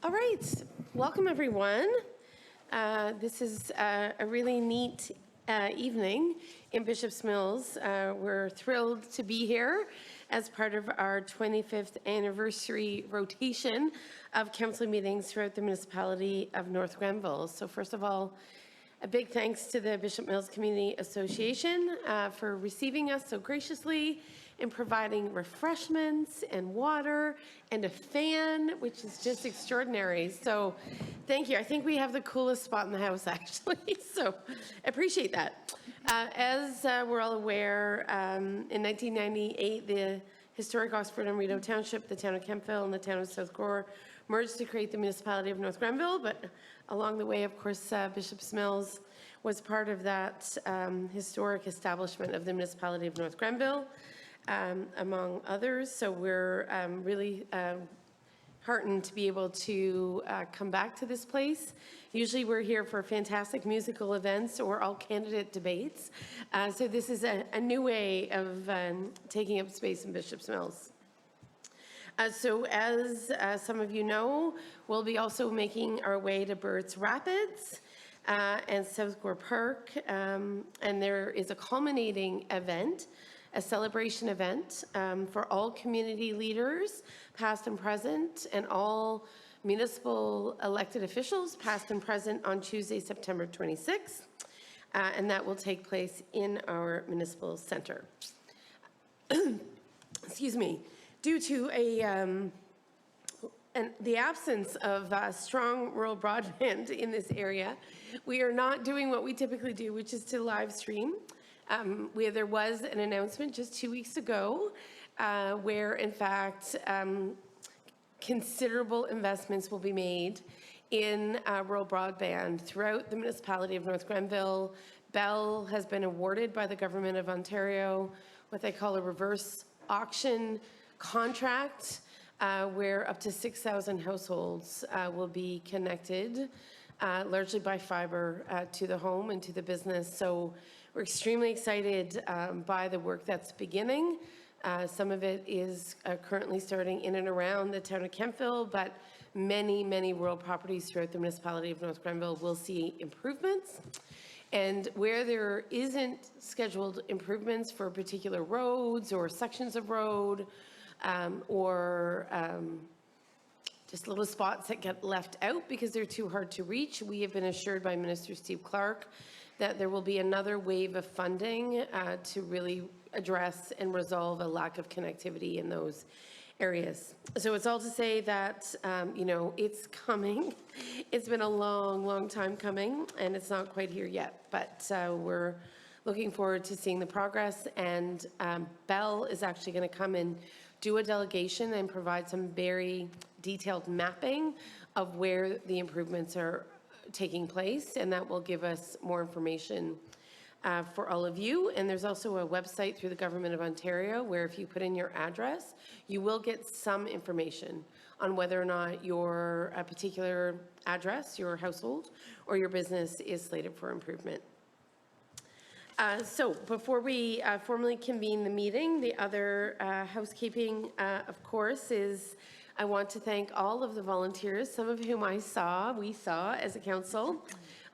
All right, welcome everyone. This is a really neat evening in Bishop's Mills. We're thrilled to be here as part of our 25th anniversary rotation of council meetings throughout the municipality of North Grenville. So first of all, a big thanks to the Bishop Mills Community Association for receiving us so graciously and providing refreshments and water and a fan, which is just extraordinary. So thank you. I think we have the coolest spot in the house, actually. So appreciate that. As we're all aware, in 1998, the historic Oxford and Rideau Township, the town of Kemptville, and the town of South Gore merged to create the municipality of North Grenville. But along the way, of course, Bishop's Mills was part of that historic establishment of the municipality of North Grenville, among others. So we're really heartened to be able to come back to this place. Usually we're here for fantastic musical events or all candidate debates. So this is a new way of taking up space in Bishop's Mills. So as some of you know, we'll be also making our way to Burt's Rapids and South Gore Park. And there is a culminating event, a celebration event for all community leaders, past and present, and all municipal elected officials, past and present, on Tuesday, September 26th. And that will take place in our municipal center. Excuse me. Due to the absence of strong rural broadband in this area, we are not doing what we typically do, which is to live stream. There was an announcement just 2 weeks ago where, in fact, considerable investments will be made in rural broadband throughout the municipality of North Grenville. Bell has been awarded by the Government of Ontario what they call a reverse auction contract, where up to 6,000 households will be connected, largely by fiber, to the home and to the business. So we're extremely excited by the work that's beginning. Some of it is currently starting in and around the town of Kemptville, but many, many rural properties throughout the municipality of North Grenville will see improvements. And where there isn't scheduled improvements for particular roads or sections of road, or just little spots that get left out because they're too hard to reach, we have been assured by Minister Steve Clark that there will be another wave of funding to really address and resolve a lack of connectivity in those areas. So it's all to say that, you know, it's coming. It's been a long, long time coming, and it's not quite here yet, but we're looking forward to seeing the progress. And Bell is actually going to come and do a delegation and provide some very detailed mapping of where the improvements are taking place, and that will give us more information for all of you. And there's also a website through the Government of Ontario where if you put in your address, you will get some information on whether or not your particular address, your household, or your business is slated for improvement. So before we formally convene the meeting, the other housekeeping, of course, is I want to thank all of the volunteers, some of whom we saw as a council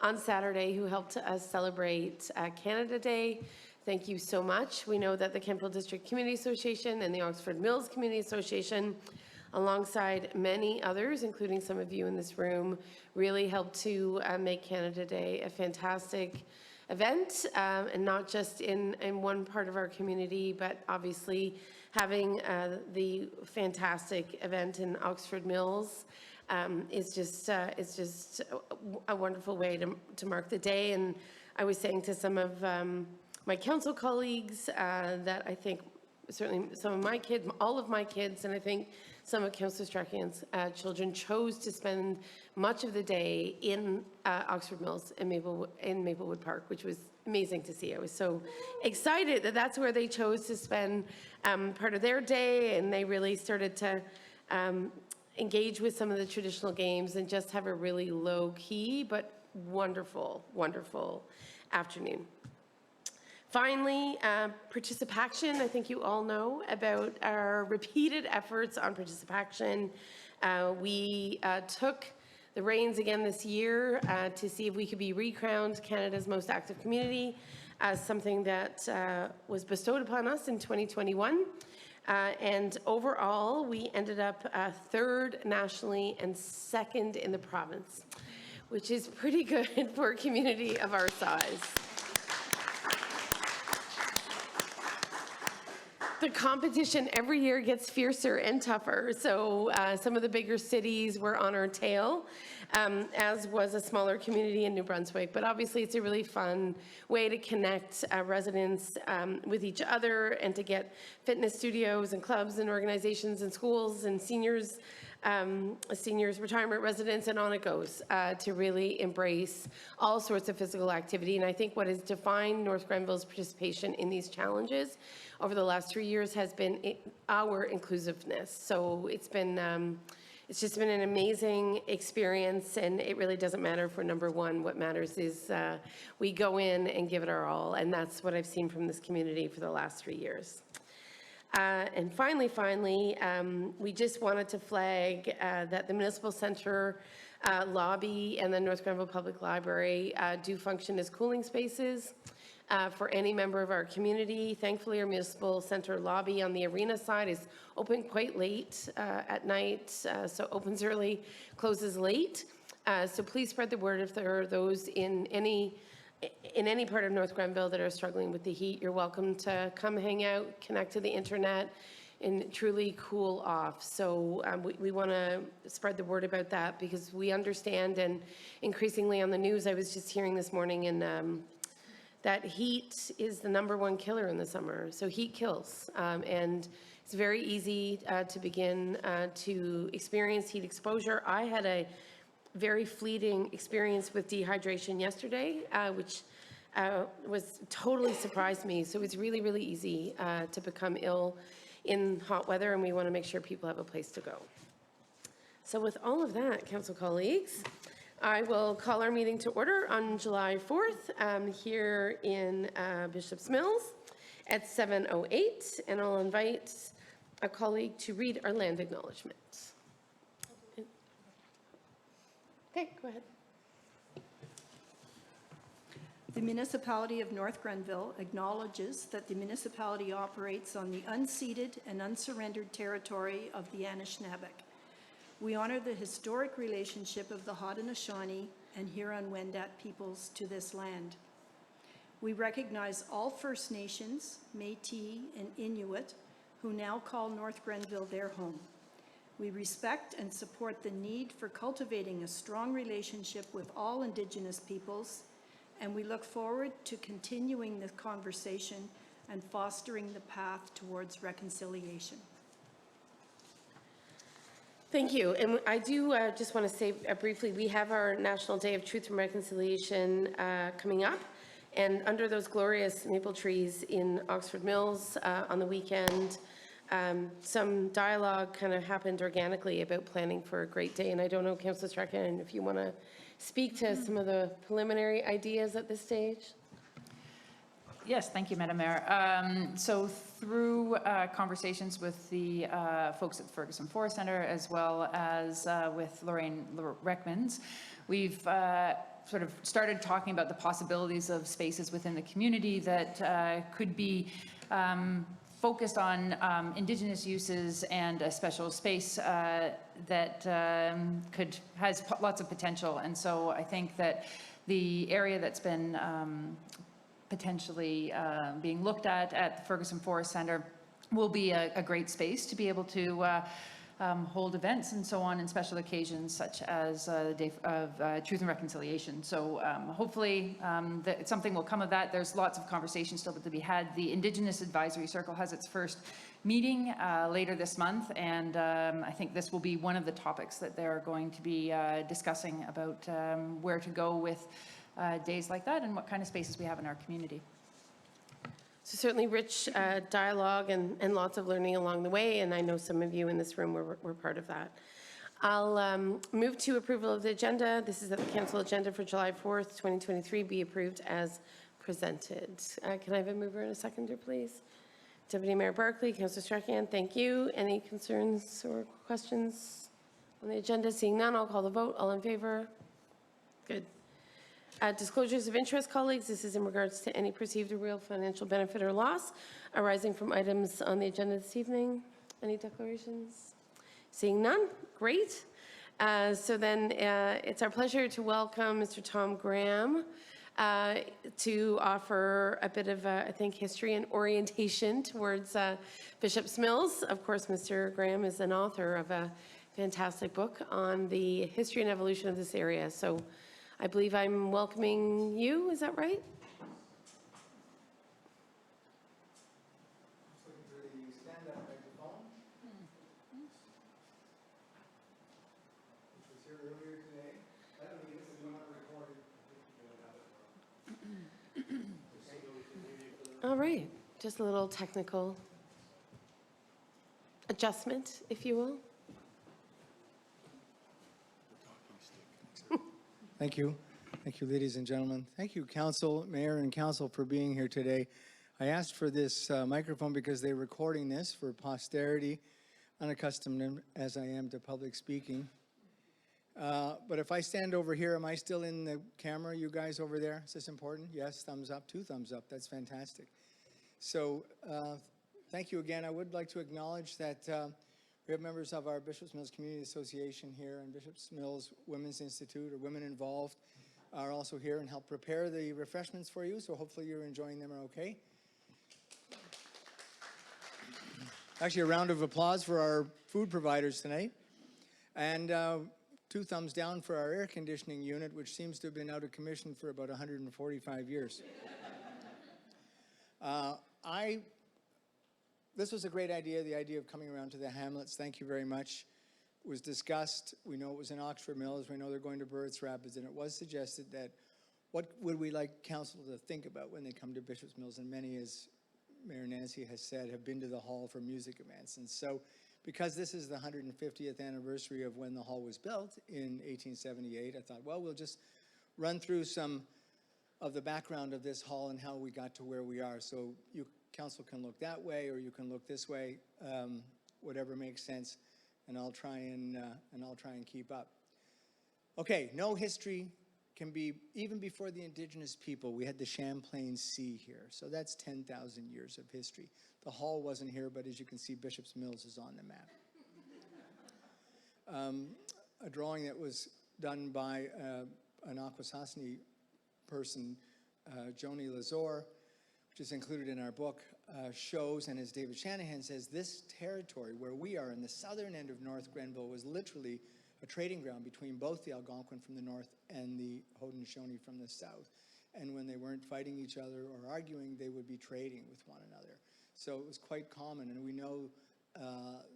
on Saturday, who helped us celebrate Canada Day. Thank you so much. We know that the Kemptville District Community Association and the Oxford Mills Community Association, alongside many others, including some of you in this room, really helped to make Canada Day a fantastic event, and not just in one part of our community, but obviously having the fantastic event in Oxford Mills is just a wonderful way to mark the day. And I was saying to some of my council colleagues that I think certainly some of my kids, all of my kids, and I think some of Councillor Strachan's children chose to spend much of the day in Oxford Mills in Maplewood Park, which was amazing to see. I was so excited that that's where they chose to spend part of their day, and they really started to engage with some of the traditional games and just have a really low-key but wonderful, wonderful afternoon. Finally, participation. I think you all know about our repeated efforts on participation We took the reins again this year to see if we could be recrowned Canada's most active community as something that was bestowed upon us in 2021. And overall, we ended up third nationally and second in the province, which is pretty good for a community of our size. The competition every year gets fiercer and tougher. So some of the bigger cities were on our tail, as was a smaller community in New Brunswick. But obviously, it's a really fun way to connect residents with each other and to get fitness studios and clubs and organizations and schools and seniors retirement residents, and on it goes, to really embrace all sorts of physical activity. And I think what has defined North Grenville's participation in these challenges over the last 3 years has been our inclusiveness. So it's just been an amazing experience, and it really doesn't matter if we're number one. What matters is we go in and give it our all, and that's what I've seen from this community for the last 3 years. And finally, we just wanted to flag that the Municipal Centre lobby and the North Grenville Public Library do function as cooling spaces for any member of our community. Thankfully, our Municipal Centre lobby on the arena side is open quite late at night, so opens early, closes late. So please spread the word if there are those in any part of North Grenville that are struggling with the heat. You're welcome to come hang out, connect to the internet, and truly cool off. So we want to spread the word about that because we understand, and increasingly on the news, I was just hearing this morning that heat is the #1 killer in the summer. So heat kills, and it's very easy to begin to experience heat exposure. I had a very fleeting experience with dehydration yesterday, which was totally surprised me. So it's really, really easy to become ill in hot weather, and we want to make sure people have a place to go. So with all of that, council colleagues, I will call our meeting to order on July 4th here in Bishop's Mills at 7:08, and I'll invite a colleague to read our land acknowledgement. Okay, go ahead. The municipality of North Grenville acknowledges that the municipality operates on the unceded and unsurrendered territory of the Anishinaabe. We honor the historic relationship of the Haudenosaunee and Huron-Wendat peoples to this land. We recognize all First Nations, Métis, and Inuit who now call North Grenville their home. We respect and support the need for cultivating a strong relationship with all Indigenous peoples, and we look forward to continuing this conversation and fostering the path towards reconciliation. Thank you. And I do just want to say briefly, we have our National Day of Truth and Reconciliation coming up. And under those glorious maple trees in Oxford Mills on the weekend, some dialogue kind of happened organically about planning for a great day. And I don't know, Councillor Strachan, if you want to speak to some of the preliminary ideas at this stage. Yes, thank you, Madam Mayor. So through conversations with the folks at the Ferguson Forest Centre, as well as with Lorraine Reckmans, we've sort of started talking about the possibilities of spaces within the community that could be focused on Indigenous uses and a special space that has lots of potential. And so I think that the area that's been potentially being looked at the Ferguson Forest Centre will be a great space to be able to hold events and so on, and special occasions such as the Day of Truth and Reconciliation. So hopefully something will come of that. There's lots of conversations still to be had. The Indigenous Advisory Circle has its first meeting later this month, and I think this will be one of the topics that they're going to be discussing about where to go with days like that and what kind of spaces we have in our community. So certainly rich dialogue and lots of learning along the way, and I know some of you in this room were part of that. I'll move to approval of the agenda. This is that the council agenda for July 4th, 2023 be approved as presented. Can I have a mover and a seconder, please? Deputy Mayor Barclay, Councillor Strachan, thank you. Any concerns or questions on the agenda? Seeing none, I'll call the vote. All in favor? Good. Disclosures of interest, colleagues. This is in regards to any perceived or real financial benefit or loss arising from items on the agenda this evening. Any declarations? Seeing none, great. So then it's our pleasure to welcome Mr. Tom Graham to offer a bit of, I think, history and orientation towards Bishop's Mills. Of course, Mr. Graham is an author of a fantastic book on the history and evolution of this area. So I believe I'm welcoming you, is that right? All right, just a little technical adjustment, if you will. Thank you. Thank you, ladies and gentlemen. Thank you, Council, Mayor, and Council for being here today. I asked for this microphone because they're recording this for posterity, unaccustomed as I am to public speaking. But if I stand over here, am I still in the camera, you guys over there? Is this important? Yes, thumbs up, 2 thumbs up. That's fantastic. So thank you again. I would like to acknowledge that we have members of our Bishops Mills Community Association here, and Bishops Mills Women's Institute, or Women Involved, are also here and help prepare the refreshments for you. So hopefully you're enjoying them okay. Actually, a round of applause for our food providers tonight. And 2 thumbs down for our air conditioning unit, which seems to have been out of commission for about 145 years. This was a great idea, the idea of coming around to the hamlets. Thank you very much. It was discussed. We know it was in Oxford Mills. We know they're going to Burris Rapids. And it was suggested that what would we like council to think about when they come to Bishops Mills? And many, as Mayor Nancy has said, have been to the hall for music events. And so because this is the 150th anniversary of when the hall was built in 1878, I thought, well, we'll just run through some of the background of this hall and how we got to where we are. So you council can look that way, or you can look this way, whatever makes sense, and I'll try and keep up. Okay, no history can be, even before the indigenous people, we had the Champlain Sea here, so that's 10,000 years of history. The hall wasn't here, but as you can see, Bishops Mills is on the map. A drawing that was done by an Akwesasne person, Joni Lazor, which is included in our book, shows, and as David Shanahan says, this territory where we are in the southern end of North Grenville was literally a trading ground between both the Algonquin from the north and the Haudenosaunee from the south. And when they weren't fighting each other or arguing, they would be trading with one another. So it was quite common, and we know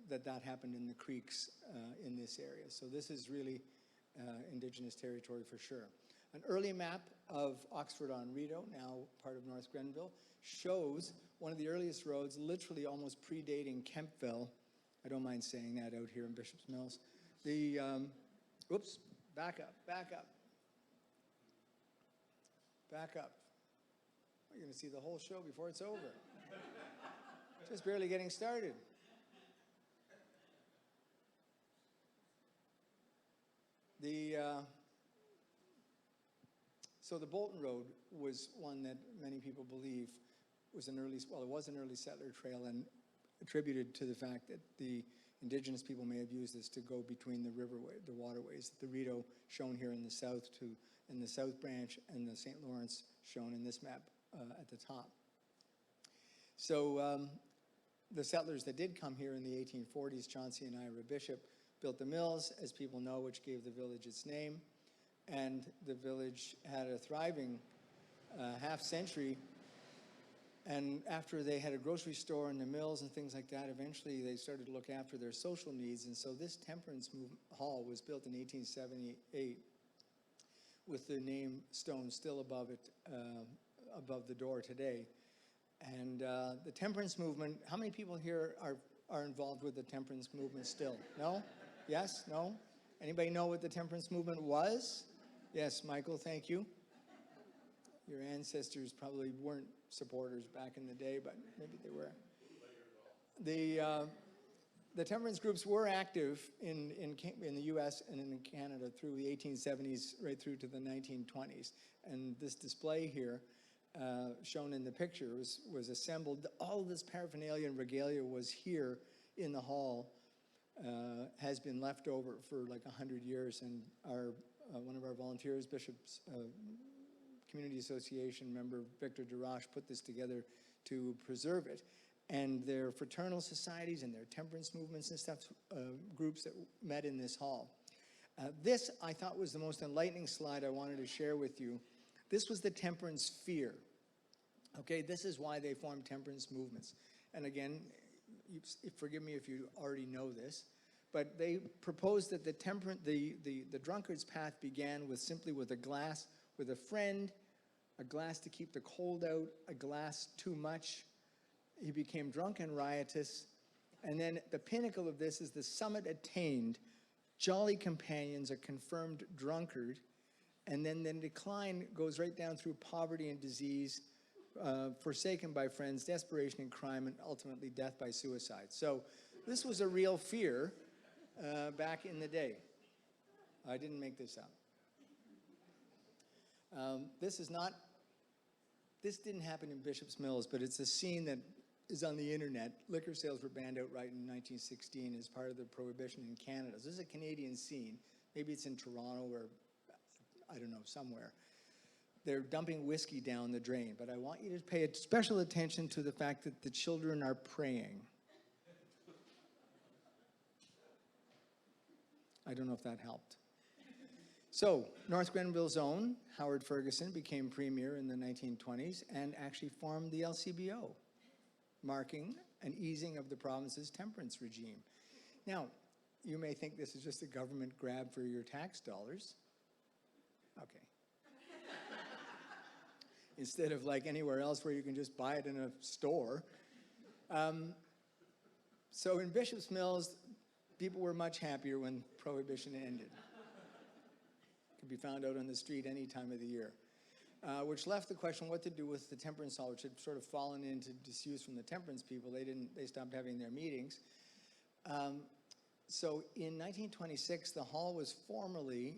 that happened in the creeks in this area. So this is really Indigenous territory for sure. An early map of Oxford-on-Rideau, now part of North Grenville, shows one of the earliest roads, literally almost predating Kempville. I don't mind saying that out here in Bishops Mills. The, oops, back up. You're going to see the whole show before it's over. Just barely getting started. So the Bolton Road was one that many people believe was an early, well, it was an early settler trail, and attributed to the fact that the Indigenous people may have used this to go between the the waterways. The Rideau shown here in the south in the South Branch, and the St. Lawrence shown in this map at the top. So the settlers that did come here in the 1840s, Chauncey and Ira Bishop, built the mills, as people know, which gave the village its name. And the village had a thriving half-century. And after they had a grocery store and the mills and things like that, eventually they started to look after their social needs. And so this Temperance Hall was built in 1878 with the name stone still above it, above the door today. And the temperance movement, how many people here are involved with the temperance movement still? No? Yes? No? Anybody know what the temperance movement was? Yes, Michael, thank you. Your ancestors probably weren't supporters back in the day, but maybe they were. The temperance groups were active in the US and in Canada through the 1870s right through to the 1920s. And this display here, shown in the picture, was assembled. All of this paraphernalia and regalia was here in the hall, has been left over for like 100 years. And one of our volunteers, Bishop's Community Association member Victor Darache, put this together to preserve it. And their fraternal societies and their temperance movements and stuff, groups that met in this hall. This, I thought, was the most enlightening slide I wanted to share with you. This was the temperance sphere. Okay, this is why they formed temperance movements. And again, forgive me if you already know this, but they proposed that the drunkard's path began simply with a glass, with a friend, a glass to keep the cold out, a glass too much. He became drunk and riotous. And then the pinnacle of this is the summit attained, jolly companions, a confirmed drunkard. And then the decline goes right down through poverty and disease, forsaken by friends, desperation and crime, and ultimately death by suicide. So this was a real fear back in the day. I didn't make this up. This didn't happen in Bishop's Mills, but it's a scene that is on the internet. Liquor sales were banned outright in 1916 as part of the prohibition in Canada. So this is a Canadian scene. Maybe it's in Toronto or, I don't know, somewhere. They're dumping whiskey down the drain. But I want you to pay special attention to the fact that the children are praying. I don't know if that helped. So, North Grenville's own Howard Ferguson became premier in the 1920s and actually formed the LCBO, marking an easing of the province's temperance regime. Now, you may think this is just a government grab for your tax dollars. Okay. Instead of like anywhere else where you can just buy it in a store. So in Bishop's Mills, people were much happier when Prohibition ended. Could be found out on the street any time of the year. Which left the question what to do with the temperance hall, which had sort of fallen into disuse from the temperance people. They stopped having their meetings. So in 1926, the hall was formally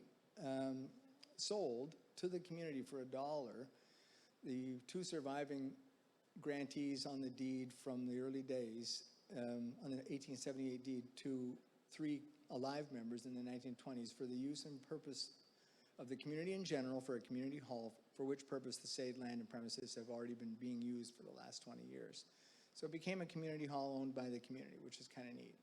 sold to the community for $1. The two surviving grantees on the deed from the early days, on the 1878 deed, to 3 alive members in the 1920s for the use and purpose of the community in general for a community hall, for which purpose the said land and premises have already been being used for the last 20 years. So it became a community hall owned by the community, which is kind of neat.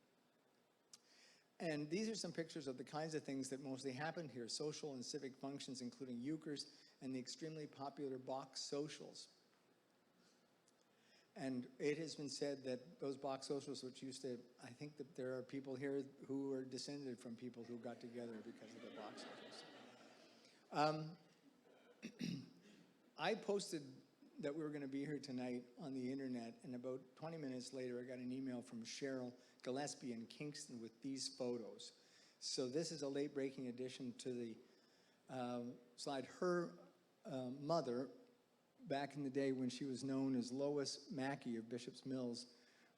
And these are some pictures of the kinds of things that mostly happened here, social and civic functions, including euchres and the extremely popular box socials. And it has been said that those box socials, which used to, I think that there are people here who are descended from people who got together because of the box socials. I posted that we were going to be here tonight on the internet, and about 20 minutes later, I got an email from Cheryl Gillespie in Kingston with these photos. So this is a late-breaking addition to the slide. Her mother, back in the day when she was known as Lois Mackey of Bishop's Mills,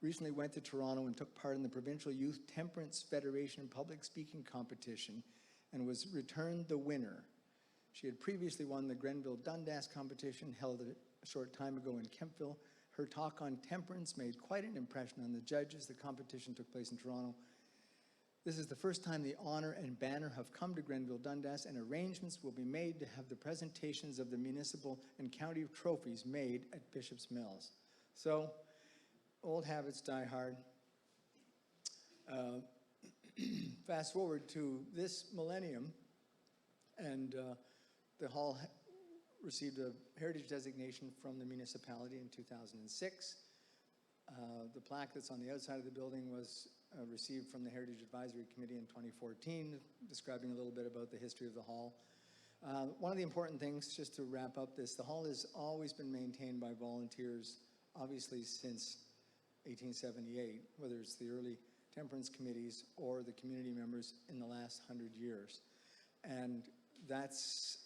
recently went to Toronto and took part in the Provincial Youth Temperance Federation public speaking competition and was returned the winner. She had previously won the Grenville Dundas competition held a short time ago in Kemptville. Her talk on temperance made quite an impression on the judges. The competition took place in Toronto. This is the first time the honor and banner have come to Grenville Dundas, and arrangements will be made to have the presentations of the municipal and county trophies made at Bishop's Mills. So, old habits die hard. Fast forward to this millennium, and the hall received a heritage designation from the municipality in 2006. The plaque that's on the outside of the building was received from the Heritage Advisory Committee in 2014, describing a little bit about the history of the hall. One of the important things, just to wrap up this, the hall has always been maintained by volunteers, obviously since 1878, whether it's the early temperance committees or the community members in the last 100 years. And that's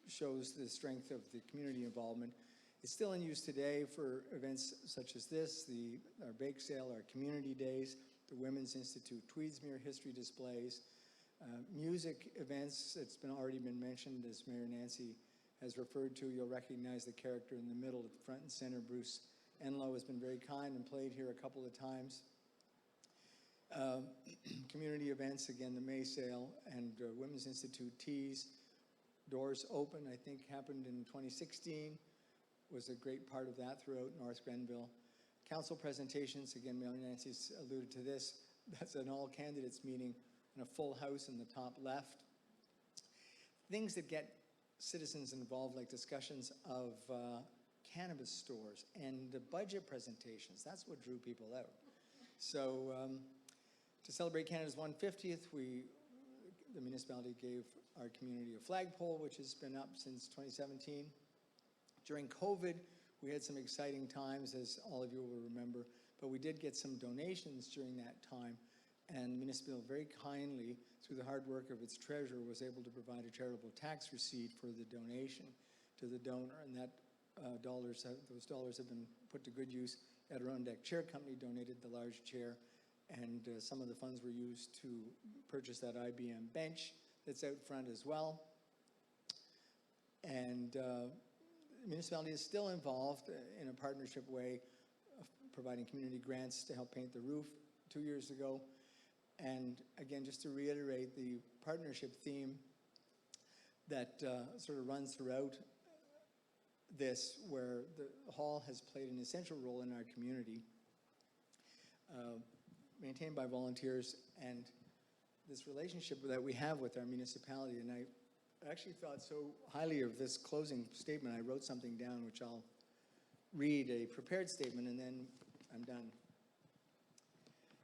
shows the strength of the community involvement. It's still in use today for events such as this, our bake sale, our community days. the Women's Institute Tweedsmuir history displays, music events. It's already been mentioned, as Mayor Nancy has referred to. You'll recognize the character in the middle at the front and center. Bruce Enlow has been very kind and played here a couple of times. Community events, again, the May Sale and Women's Institute Teas. Doors Open, I think, happened in 2016. Was a great part of that throughout North Grenville. Council presentations, again, Mayor Nancy's alluded to this. That's an all candidates meeting and a full house in the top left. Things that get citizens involved, like discussions of cannabis stores and the budget presentations. That's what drew people out. So to celebrate Canada's 150th, the municipality gave our community a flagpole, which has been up since 2017. During COVID, we had some exciting times, as all of you will remember, but we did get some donations during that time, and the municipality very kindly, through the hard work of its treasurer, was able to provide a charitable tax receipt for the donation to the donor, and that those dollars have been put to good use. Adirondack Chair Company donated the large chair, and some of the funds were used to purchase that IBM bench that's out front as well. And the municipality is still involved in a partnership way, of providing community grants to help paint the roof 2 years ago. And again, just to reiterate the partnership theme that sort of runs throughout this, where the hall has played an essential role in our community, maintained by volunteers, and this relationship that we have with our municipality. And I actually thought so highly of this closing statement. I wrote something down, which I'll read, a prepared statement, and then I'm done.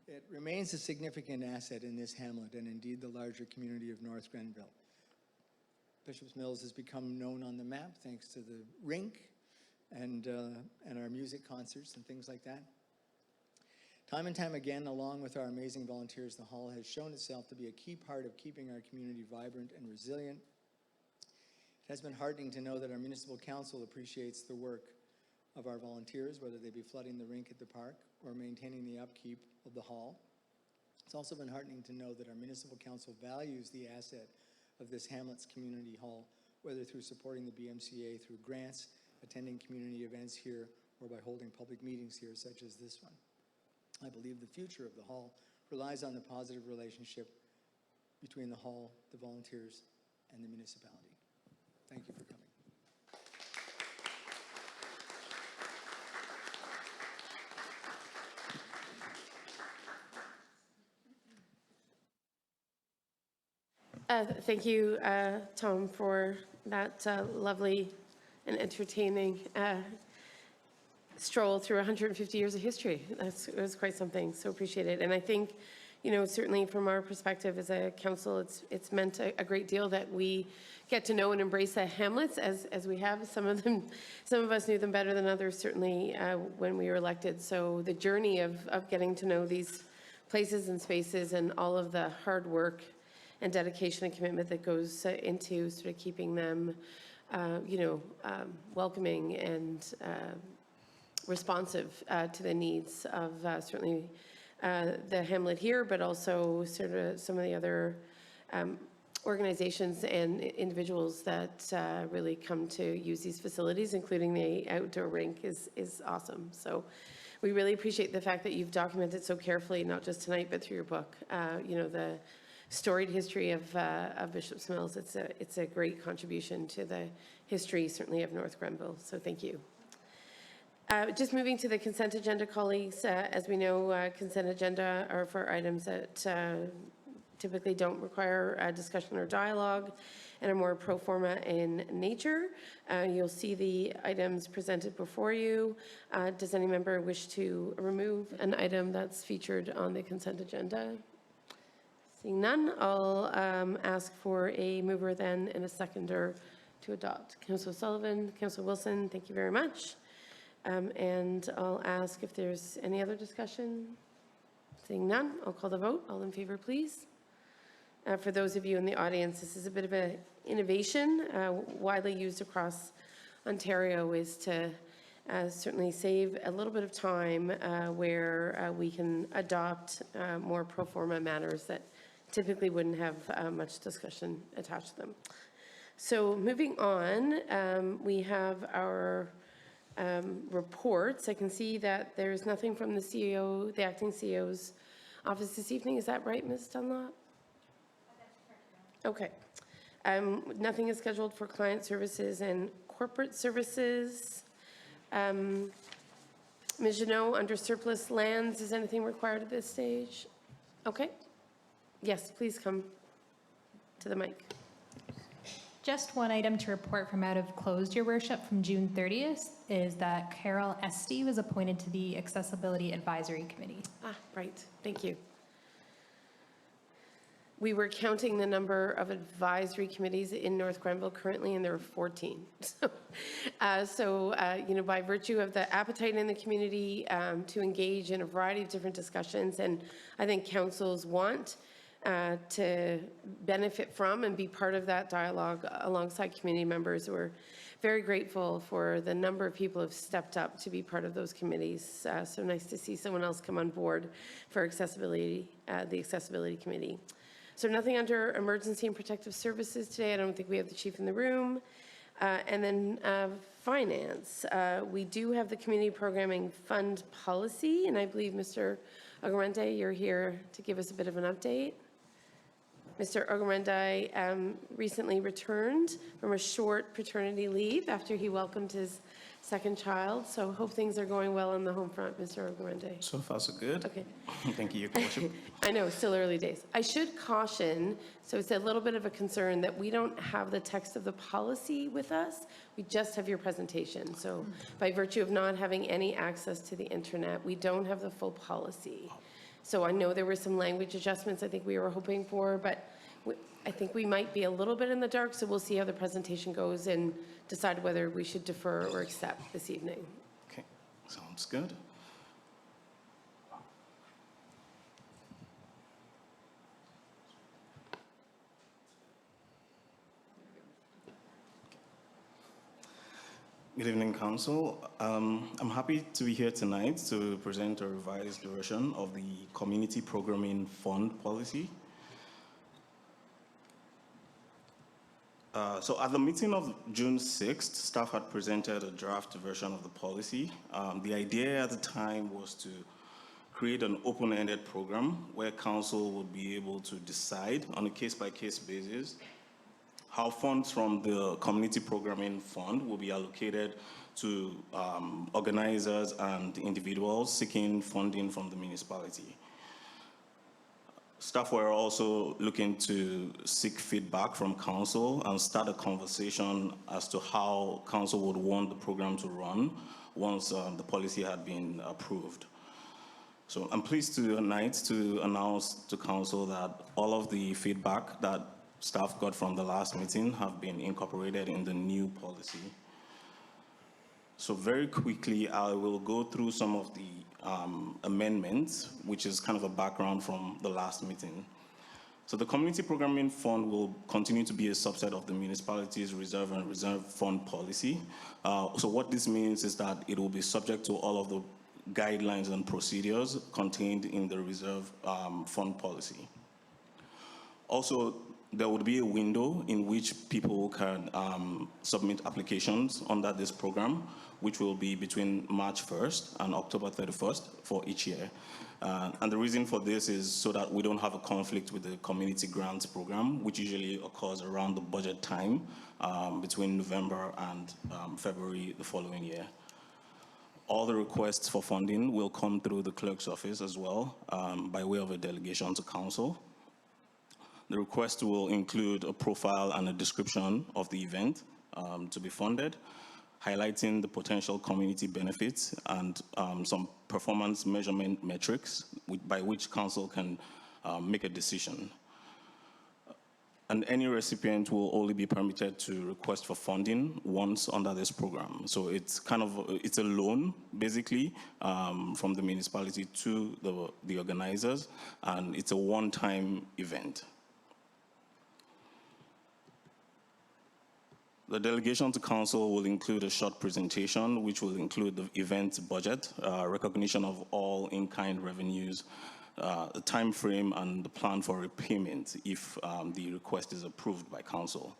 It remains a significant asset in this hamlet and indeed the larger community of North Grenville. Bishop's Mills has become known on the map thanks to the rink and our music concerts and things like that. Time and time again, along with our amazing volunteers, the hall has shown itself to be a key part of keeping our community vibrant and resilient. It has been heartening to know that our municipal council appreciates the work of our volunteers, whether they be flooding the rink at the park or maintaining the upkeep of the hall. It's also been heartening to know that our municipal council values the asset of this Hamlet's Community Hall, whether through supporting the BMCA through grants, attending community events here, or by holding public meetings here, such as this one. I believe the future of the hall relies on the positive relationship between the hall, the volunteers, and the municipality. Thank you for coming. Thank you, Tom, for that lovely and entertaining stroll through 150 years of history. It was quite something, so appreciate it. And I think, you know, certainly from our perspective as a council, it's meant a great deal that we get to know and embrace the hamlets as we have. Some of us knew them better than others, certainly when we were elected. So the journey of getting to know these places and spaces and all of the hard work and dedication and commitment that goes into sort of keeping them, welcoming and responsive to the needs of certainly the hamlet here, but also sort of some of the other organizations and individuals that really come to use these facilities, including the outdoor rink, is awesome. So we really appreciate the fact that you've documented so carefully, not just tonight, but through your book, the storied history of Bishop's Mills. It's a great contribution to the history, certainly, of North Grenville. So thank you. Just moving to the consent agenda, colleagues. As we know, consent agenda are for items that typically don't require discussion or dialogue and are more pro forma in nature. You'll see the items presented before you. Does any member wish to remove an item that's featured on the consent agenda? Seeing none, I'll ask for a mover then and a seconder to adopt. Councillor Sullivan, Councillor Wilson, thank you very much. And I'll ask if there's any other discussion. Seeing none, I'll call the vote. All in favor, please. For those of you in the audience, this is a bit of an innovation widely used across Ontario, is to certainly save a little bit of time where we can adopt more pro forma matters that typically wouldn't have much discussion attached to them. So moving on, we have our reports. I can see that there's nothing from the CEO, the acting CEO's office this evening. Is that right, Ms. Dunlop? Okay. Nothing is scheduled for client services and corporate services. Ms. Janot, under surplus lands, is anything required at this stage? Okay. Yes, please come to the mic. Just one item to report from out of closed, Your Worship, from June 30th, is that Carol Esty was appointed to the Accessibility Advisory Committee. Ah, right. Thank you. We were counting the number of advisory committees in North Grenville currently, and there are 14. So, you know, by virtue of the appetite in the community to engage in a variety of different discussions, and I think councils want to benefit from and be part of that dialogue alongside community members. We're very grateful for the number of people who have stepped up to be part of those committees. So nice to see someone else come on board for accessibility, the Accessibility Committee. So nothing under emergency and protective services today. I don't think we have the chief in the room. And then finance. We do have the community programming fund policy, and I believe Mr. Ogarende, you're here to give us a bit of an update. Mr. Ogarende recently returned from a short paternity leave after he welcomed his second child. So hope things are going well on the home front, Mr. Ogarende. So far, so good. Okay. Thank you, Your Worship. I know, still early days. I should caution, so it's a little bit of a concern that we don't have the text of the policy with us. We just have your presentation. So by virtue of not having any access to the internet, we don't have the full policy. So I know there were some language adjustments I think we were hoping for, but I think we might be a little bit in the dark, so we'll see how the presentation goes and decide whether we should defer or accept this evening. Okay, sounds good. Good evening, Council. I'm happy to be here tonight to present a revised version of the Community Programming Fund policy. So at the meeting of June 6th, staff had presented a draft version of the policy. The idea at the time was to create an open-ended program where council would be able to decide on a case-by-case basis how funds from the Community Programming Fund will be allocated to organizers and individuals seeking funding from the municipality. Staff were also looking to seek feedback from council and start a conversation as to how council would want the program to run once the policy had been approved. So I'm pleased tonight to announce to council that all of the feedback that staff got from the last meeting have been incorporated in the new policy. So very quickly, I will go through some of the amendments, which is kind of a background from the last meeting. So the Community Programming Fund will continue to be a subset of the municipality's reserve and reserve fund policy. So what this means is that it will be subject to all of the guidelines and procedures contained in the reserve fund policy. Also, there would be a window in which people can submit applications under this program, which will be between March 1st and October 31st for each year. And the reason for this is so that we don't have a conflict with the community grants program, which usually occurs around the budget time between November and February the following year. All the requests for funding will come through the clerk's office as well by way of a delegation to council. The request will include a profile and a description of the event to be funded, highlighting the potential community benefits and some performance measurement metrics by which council can make a decision. And any recipient will only be permitted to request for funding once under this program. So it's kind of, it's a loan, basically, from the municipality to the organizers, and it's a one-time event. The delegation to council will include a short presentation, which will include the event budget, recognition of all in-kind revenues, the time frame, and the plan for repayment if the request is approved by council.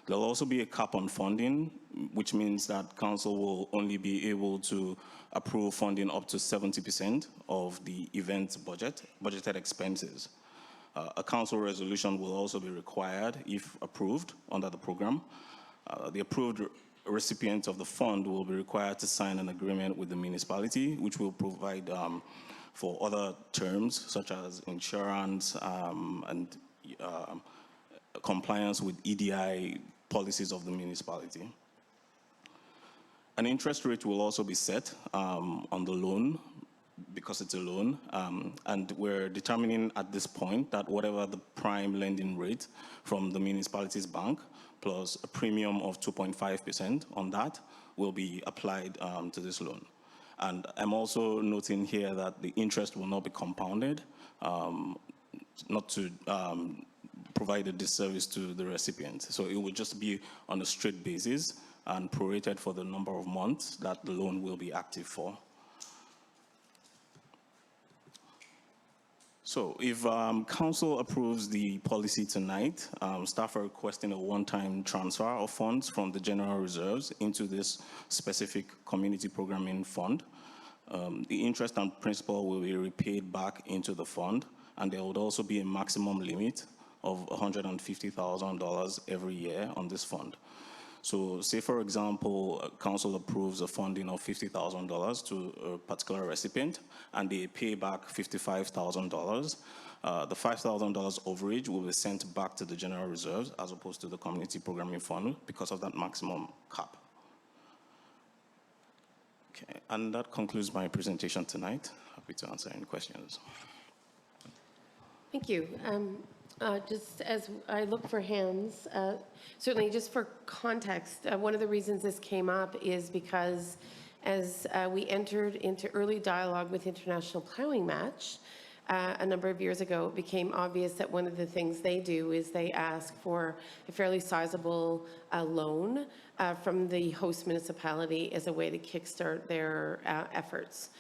There'll also be a cap on funding, which means that council will only be able to approve funding up to 70% of the event budgeted expenses. A council resolution will also be required if approved under the program. The approved recipient of the fund will be required to sign an agreement with the municipality, which will provide for other terms such as insurance and compliance with EDI policies of the municipality. An interest rate will also be set on the loan because it's a loan, and we're determining at this point that whatever the prime lending rate from the municipality's bank plus a premium of 2.5% on that will be applied to this loan. And I'm also noting here that the interest will not be compounded, not to provide a disservice to the recipient. So it will just be on a straight basis and prorated for the number of months that the loan will be active for. So if council approves the policy tonight, staff are requesting a one-time transfer of funds from the general reserves into this specific community programming fund. The interest and principal will be repaid back into the fund, and there would also be a maximum limit of $150,000 every year on this fund. So say, for example, council approves a funding of $50,000 to a particular recipient, and they pay back $55,000. The $5,000 overage will be sent back to the general reserves as opposed to the community programming fund because of that maximum cap. Okay, and that concludes my presentation tonight. Happy to answer any questions. Thank you. Just as I look for hands, certainly just for context, one of the reasons this came up is because as we entered into early dialogue with International Plowing Match a number of years ago, it became obvious that one of the things they do is they ask for a fairly sizable loan from the host municipality as a way to kickstart their efforts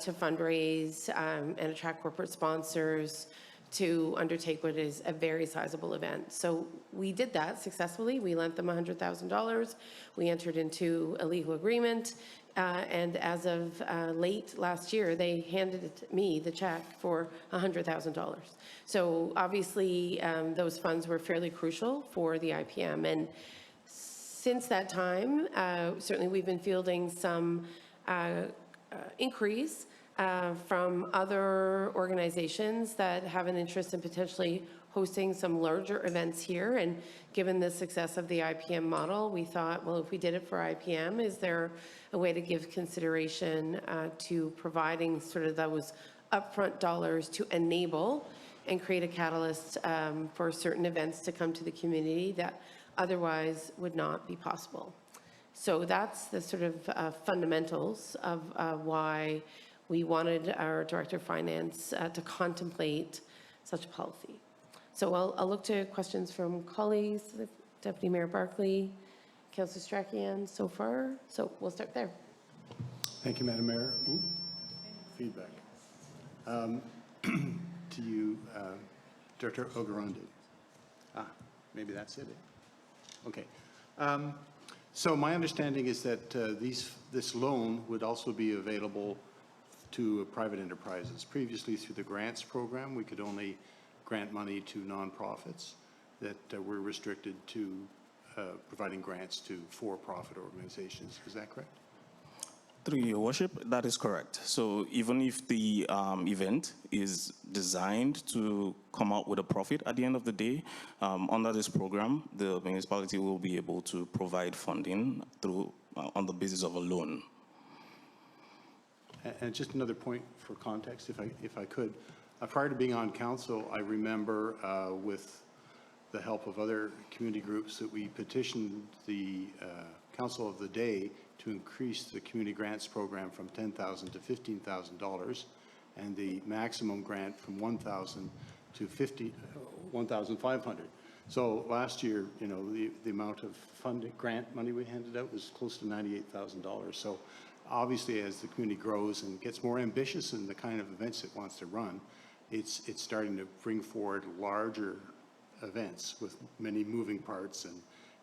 to fundraise and attract corporate sponsors to undertake what is a very sizable event. So we did that successfully. We lent them $100,000. We entered into a legal agreement. And as of late last year, they handed me the check for $100,000. So obviously, those funds were fairly crucial for the IPM. And since that time, certainly we've been fielding some inquiries from other organizations that have an interest in potentially hosting some larger events here. And given the success of the IPM model, we thought, well, if we did it for IPM, is there a way to give consideration to providing sort of those upfront dollars to enable and create a catalyst for certain events to come to the community that otherwise would not be possible. So that's the sort of fundamentals of why we wanted our Director of Finance to contemplate such a policy. So I'll look to questions from colleagues, Deputy Mayor Barkley, Councillor Strachian so far. So we'll start there. Thank you, Madam Mayor. Ooh, feedback. To you, Director Ogarande. Maybe that's it. Okay. So my understanding is that this loan would also be available to private enterprises. Previously, through the grants program, we could only grant money to nonprofits that were restricted to providing grants to for-profit organizations. Is that correct? Through your worship, that is correct. So even if the event is designed to come out with a profit at the end of the day, under this program, the municipality will be able to provide funding through on the basis of a loan. And just another point for context, if I could. Prior to being on council, I remember with the help of other community groups that we petitioned the council of the day to increase the community grants program from $10,000 to $15,000 and the maximum grant from $1,000 to $1,500. So last year, you know, the amount of funding, grant money we handed out was close to $98,000. So obviously, as the community grows and gets more ambitious in the kind of events it wants to run, it's starting to bring forward larger events with many moving parts,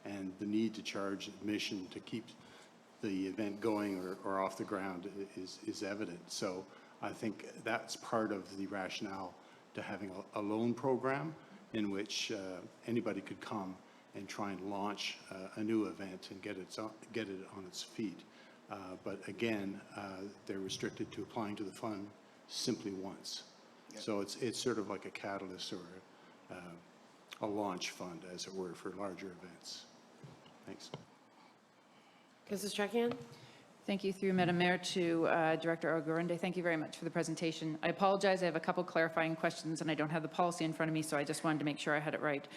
and the need to charge admission to keep the event going or off the ground is evident. So I think that's part of the rationale to having a loan program in which anybody could come and try and launch a new event and get it on its feet. But again, they're restricted to applying to the fund simply once. So it's sort of like a catalyst or a launch fund, as it were, for larger events. Thanks. Councillor Stracan? Thank you, through Madam Mayor, to Director Ogarunde. Thank you very much for the presentation. I apologize, I have a couple clarifying questions and I don't have the policy in front of me, so I just wanted to make sure I had it right.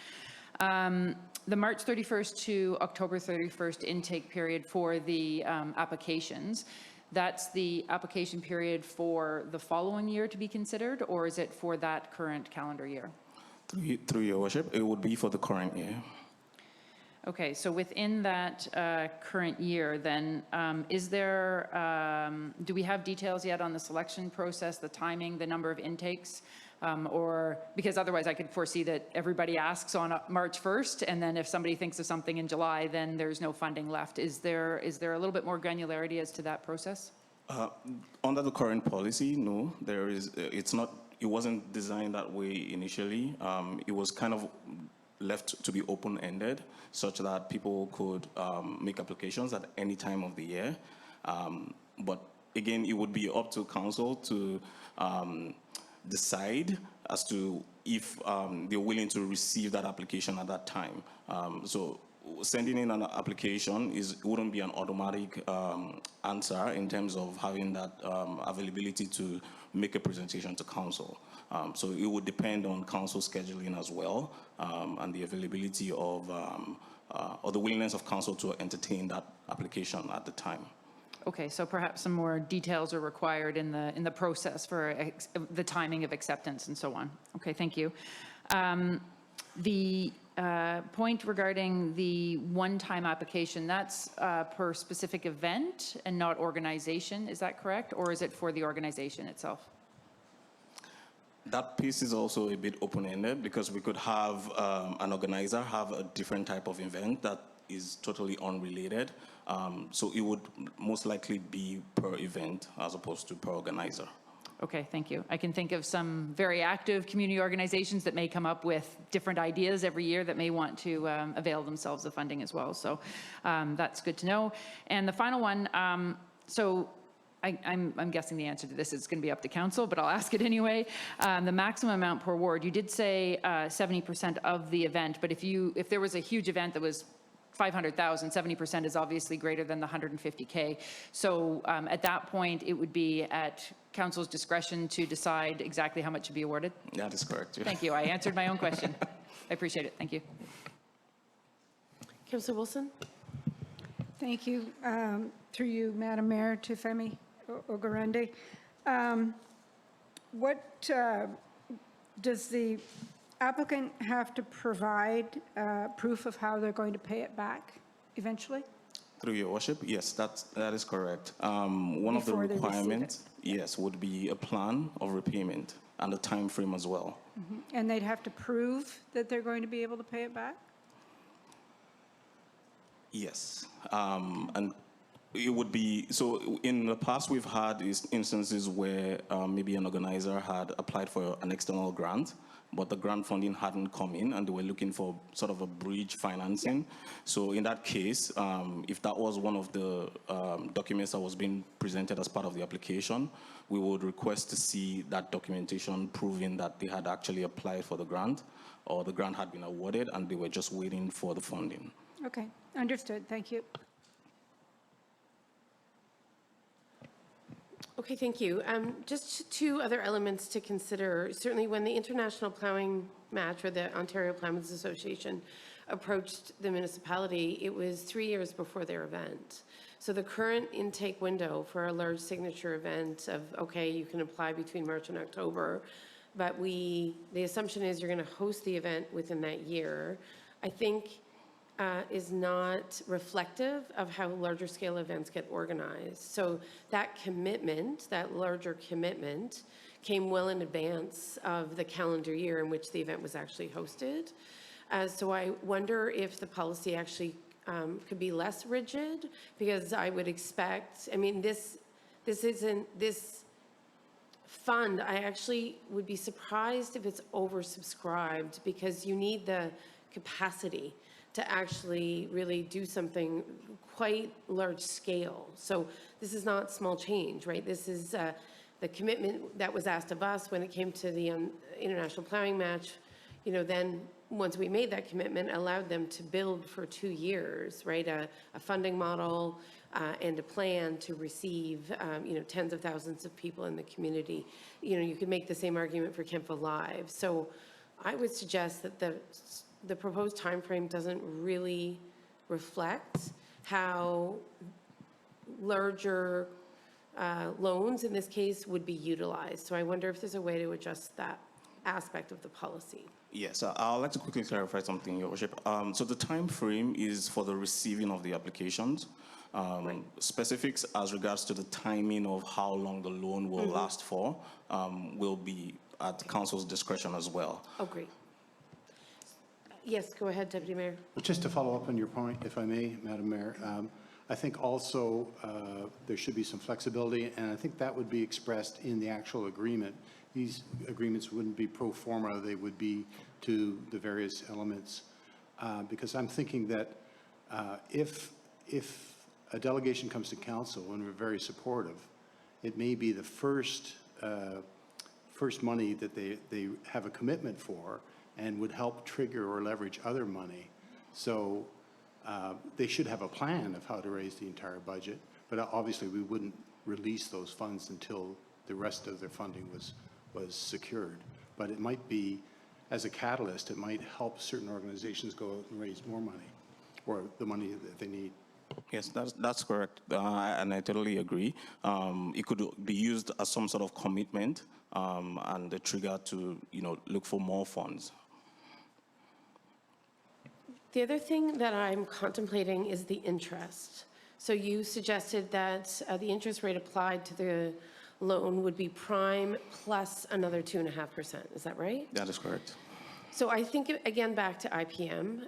The March 31st to October 31st intake period for the applications, that's the application period for the following year to be considered, or is it for that current calendar year? Through your worship, it would be for the current year. Okay, so within that current year, then, is there, do we have details yet on the selection process, the timing, the number of intakes? Or, because otherwise I could foresee that everybody asks on March 1st, and then if somebody thinks of something in July, then there's no funding left. Is there a little bit more granularity as to that process? Under the current policy, no, there is, it's not, it wasn't designed that way initially. It was kind of left to be open-ended, such that people could make applications at any time of the year. But again, it would be up to council to decide as to if they're willing to receive that application at that time. So sending in an application wouldn't be an automatic answer in terms of having that availability to make a presentation to council. So it would depend on council scheduling as well, and the availability of, or the willingness of council to entertain that application at the time. Okay, so perhaps some more details are required in the process for the timing of acceptance and so on. Okay, thank you. The point regarding the one-time application, that's per specific event and not organization, is that correct? Or is it for the organization itself? That piece is also a bit open-ended, because we could have an organizer have a different type of event that is totally unrelated. So it would most likely be per event as opposed to per organizer. Okay, thank you. I can think of some very active community organizations that may come up with different ideas every year that may want to avail themselves of funding as well. So that's good to know. And the final one, so I'm guessing the answer to this is going to be up to council, but I'll ask it anyway. The maximum amount per ward, you did say 70% of the event, but if there was a huge event that was 500,000, 70% is obviously greater than the 150K. So at that point, it would be at council's discretion to decide exactly how much to be awarded? That is correct. Yeah. Thank you. I answered my own question. I appreciate it. Thank you. Councillor Wilson? Thank you. Through you, Madam Mayor, to Femi Ogarunde. What does the applicant have to provide proof of how they're going to pay it back eventually? Through your worship, yes, that is correct. One of the Before they receive requirements, yes, would be a plan of repayment and a time frame as well. And they'd have to prove that they're going to be able to pay it back? Yes, and it would be, so in the past we've had instances where maybe an organizer had applied for an external grant, but the grant funding hadn't come in and they were looking for sort of a bridge financing. So in that case, if that was one of the documents that was being presented as part of the application, we would request to see that documentation proving that they had actually applied for the grant, or the grant had been awarded and they were just waiting for the funding. Okay, understood. Thank you. Okay, thank you. Just two other elements to consider. Certainly when the International Ploughing Match, or the Ontario Ploughmen's Association, approached the municipality, it was 3 years before their event. So the current intake window for a large signature event of, okay, you can apply between March and October, but the assumption is you're going to host the event within that year, I think is not reflective of how larger scale events get organized. So that commitment, that larger commitment, came well in advance of the calendar year in which the event was actually hosted. So I wonder if the policy actually could be less rigid, because I would expect, I mean, this fund, I actually would be surprised if it's oversubscribed, because you need the capacity to actually really do something quite large scale. So this is not small change, right? This is the commitment that was asked of us when it came to the international plowing match. You know, then once we made that commitment, allowed them to build for 2 years, right? A funding model and a plan to receive, you know, tens of thousands of people in the community. You know, you could make the same argument for Kemptville Live. So I would suggest that the proposed timeframe doesn't really reflect how larger loans, in this case, would be utilized. So I wonder if there's a way to adjust that aspect of the policy. Yes, I'd like to quickly clarify something, Your Worship. So the time frame is for the receiving of the applications. Right. Specifics as regards to the timing of how long the loan will last for will be at council's discretion as well. Oh, great. Yes, go ahead, Deputy Mayor. Just to follow up on your point, if I may, Madam Mayor, I think also there should be some flexibility, and I think that would be expressed in the actual agreement. These agreements wouldn't be pro forma, they would be to the various elements. Because I'm thinking that if a delegation comes to council and we're very supportive, it may be the first money that they have a commitment for, and would help trigger or leverage other money. So they should have a plan of how to raise the entire budget, but obviously we wouldn't release those funds until the rest of their funding was secured. But it might be, as a catalyst, it might help certain organizations go out and raise more money, or the money that they need. Yes, that's correct, and I totally agree. It could be used as some sort of commitment and the trigger to, you know, look for more funds. The other thing that I'm contemplating is the interest. So you suggested that the interest rate applied to the loan would be prime plus another 2.5%. Is that right? That is correct. So I think, again, back to IPM,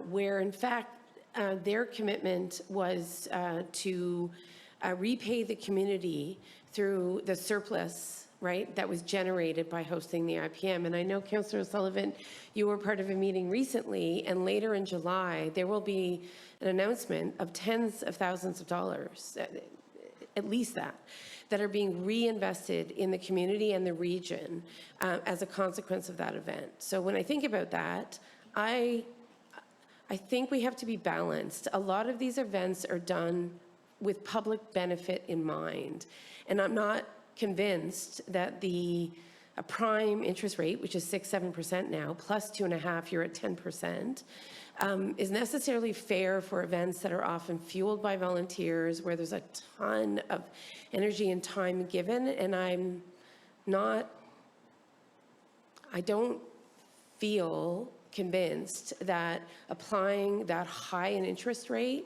where in fact their commitment was to repay the community through the surplus, right, that was generated by hosting the IPM. And I know, Councillor O'Sullivan, you were part of a meeting recently, and later in July, there will be an announcement of tens of thousands of dollars, at least that are being reinvested in the community and the region as a consequence of that event. So when I think about that, I think we have to be balanced. A lot of these events are done with public benefit in mind, and I'm not convinced that a prime interest rate, which is 6-7% now, plus 2.5%, you're at 10%, is necessarily fair for events that are often fueled by volunteers, where there's a ton of energy and time given. And I don't feel convinced that applying that high an interest rate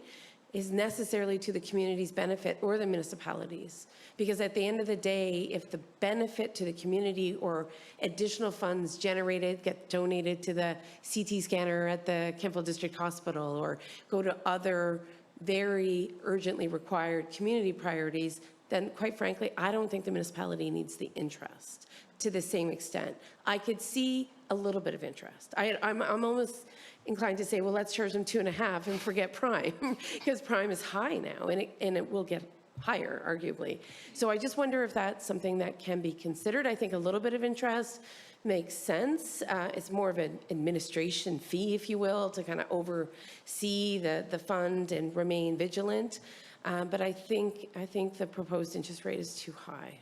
is necessarily to the community's benefit or the municipalities. Because at the end of the day, if the benefit to the community or additional funds generated get donated to the CT scanner at the Kemptville District Hospital, or go to other very urgently required community priorities, then quite frankly, I don't think the municipality needs the interest to the same extent. I could see a little bit of interest. I'm almost inclined to say, well, let's charge them 2.5 and forget prime, because prime is high now, and it will get higher, arguably. So I just wonder if that's something that can be considered. I think a little bit of interest makes sense. It's more of an administration fee, if you will, to kind of oversee the fund and remain vigilant. But I think the proposed interest rate is too high,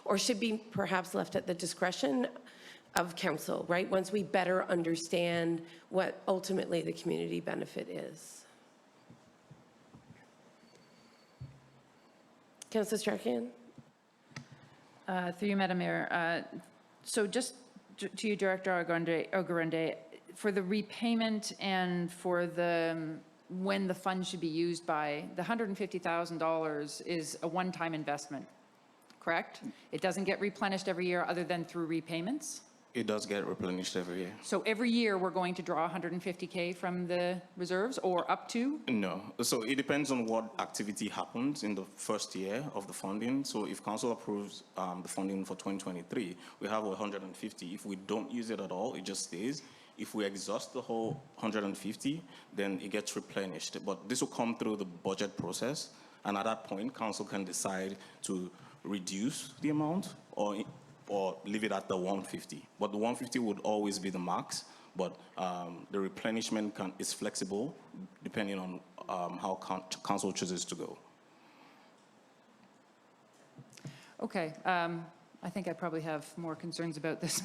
or should be perhaps left at the discretion of council, right? Once we better understand what ultimately the community benefit is. Councillor Strachan? Through you, Madam Mayor, So just to you, Director Ogarande, for the repayment and for the, when the fund should be used by, the $150,000 is a one-time investment, correct? It doesn't get replenished every year other than through repayments? It does get replenished every year. So every year, we're going to draw 150K from the reserves, or up to? No. So it depends on what activity happens in the first year of the funding. So if council approves the funding for 2023, we have 150. If we don't use it at all, it just stays. If we exhaust the whole 150, then it gets replenished. But this will come through the budget process. And at that point, council can decide to reduce the amount or leave it at the 150. But the 150 would always be the max, but the replenishment is flexible depending on how council chooses to go. Okay, I think I probably have more concerns about this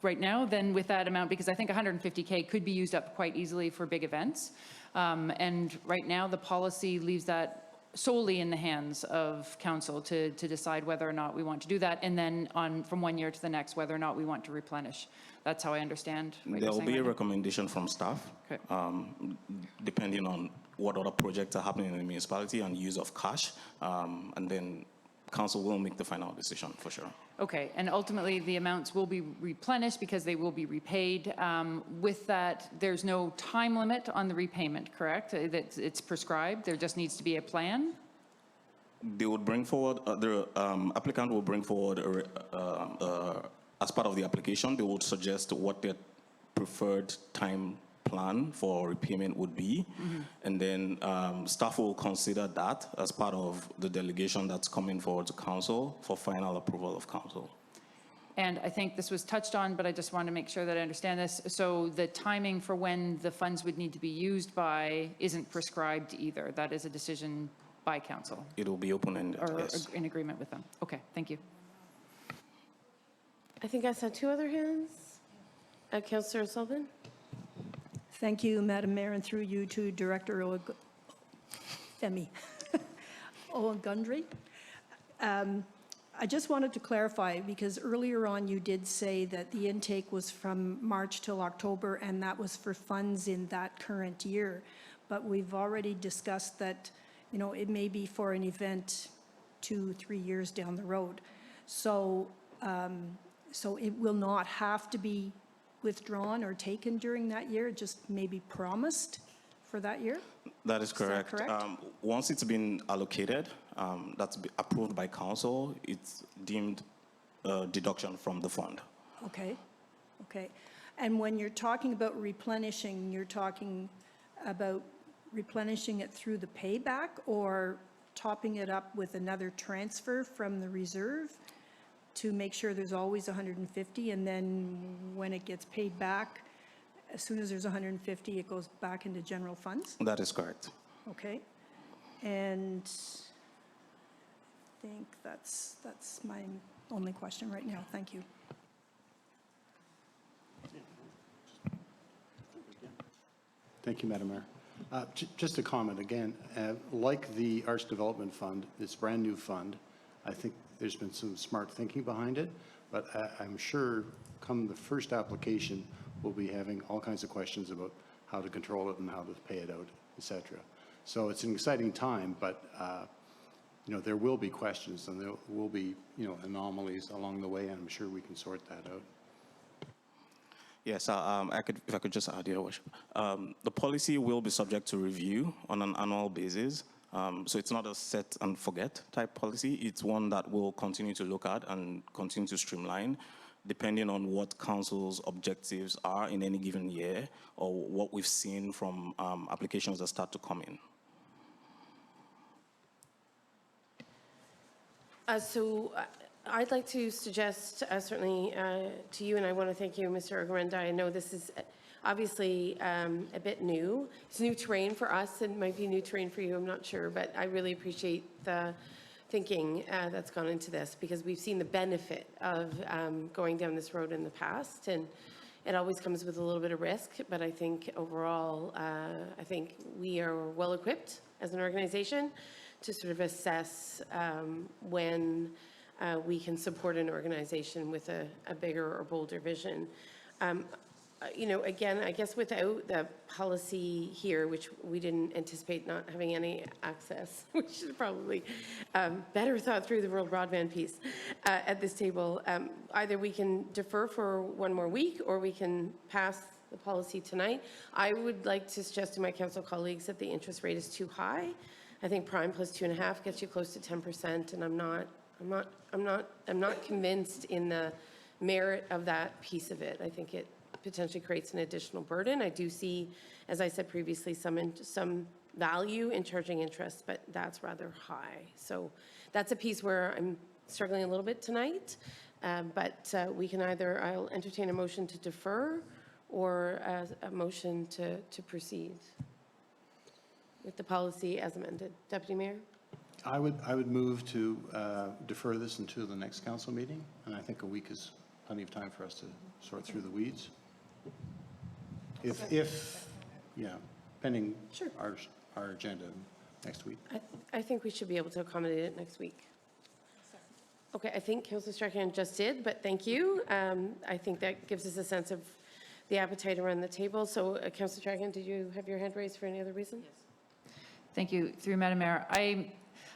right now than with that amount, because I think 150K could be used up quite easily for big events. And right now, the policy leaves that solely in the hands of council to decide whether or not we want to do that, and then from one year to the next, whether or not we want to replenish. That's how I understand what There you're will saying be a right now. recommendation from staff, Okay. depending on what other projects are happening in the municipality and use of cash, and then council will make the final decision for sure. Okay, and ultimately, the amounts will be replenished because they will be repaid. With that, there's no time limit on the repayment, correct? That it's prescribed, there just needs to be a plan? They would bring forward, the applicant will bring forward, as part of the application, they would suggest what their preferred time plan for repayment would be. And then staff will consider that as part of the delegation that's coming forward to council for final approval of council. And I think this was touched on, but I just want to make sure that I understand this. So the timing for when the funds would need to be used by isn't prescribed either. That is a decision by council, It will be open-ended, or yes. in agreement with them. Okay, thank you. I think I saw two other hands. Councillor Sullivan? Thank you, Madam Mayor, and through you to Director Femi Ogundry. I just wanted to clarify, because earlier on you did say that the intake was from March till October, and that was for funds in that current year. But we've already discussed that, you know, it may be for an event 2-3 years down the road. So, so it will not have to be withdrawn or taken during that year, just maybe promised for that year? That is correct. correct? Once it's been allocated, that's approved by council, it's deemed a deduction from the fund. Okay, okay. And when you're talking about replenishing, you're talking about replenishing it through the payback or topping it up with another transfer from the reserve to make sure there's always 150, and then when it gets paid back, as soon as there's 150, it goes back into general funds? That is correct. Okay. And I think that's my only question right now. Thank you. Thank you, Madam Mayor. Just a comment again, like the Arts Development Fund, it's a brand new fund. I think there's been some smart thinking behind it, but I'm sure come the first application, we'll be having all kinds of questions about how to control it and how to pay it out, et cetera. So it's an exciting time, but you know, there will be questions and there will be, you know, anomalies along the way, and I'm sure we can sort that out. Yes, if I could just add, Your Worship. The policy will be subject to review on an annual basis. So it's not a set and forget type policy. It's one that we'll continue to look at and continue to streamline depending on what council's objectives are in any given year or what we've seen from applications that start to come in. I'd like to suggest, certainly to you, and I want to thank you, Mr. Ogarande. I know this is obviously a bit new. It's new terrain for us. It might be new terrain for you, I'm not sure, but I really appreciate the thinking that's gone into this, because we've seen the benefit of going down this road in the past, and it always comes with a little bit of risk, but I think overall, I think we are well equipped as an organization to sort of assess when we can support an organization with a bigger or bolder vision. You know, again, I guess without the policy here, which we didn't anticipate not having any access, we should have probably better thought through the rural broadband piece at this table. Either we can defer for one more week, or we can pass the policy tonight. I would like to suggest to my council colleagues that the interest rate is too high. I think prime plus 2.5 gets you close to 10%, and I'm not convinced in the merit of that piece of it. I think it potentially creates an additional burden. I do see, as I said previously, some value in charging interest, but that's rather high. So that's a piece where I'm struggling a little bit tonight, but we can either, I'll entertain a motion to defer or a motion to proceed with the policy as amended. Deputy Mayor? I would move to defer this until the next council meeting, and I think a week is plenty of time for us to sort through the weeds. If pending Sure. our agenda next week. I think we should be able to accommodate it next week. Okay, I think Councillor Strachan just did, but thank you. I think that gives us a sense of the appetite around the table. So Councillor Strachan, did you have your hand raised for any other reason? Yes. Thank you. Through Madam Mayor,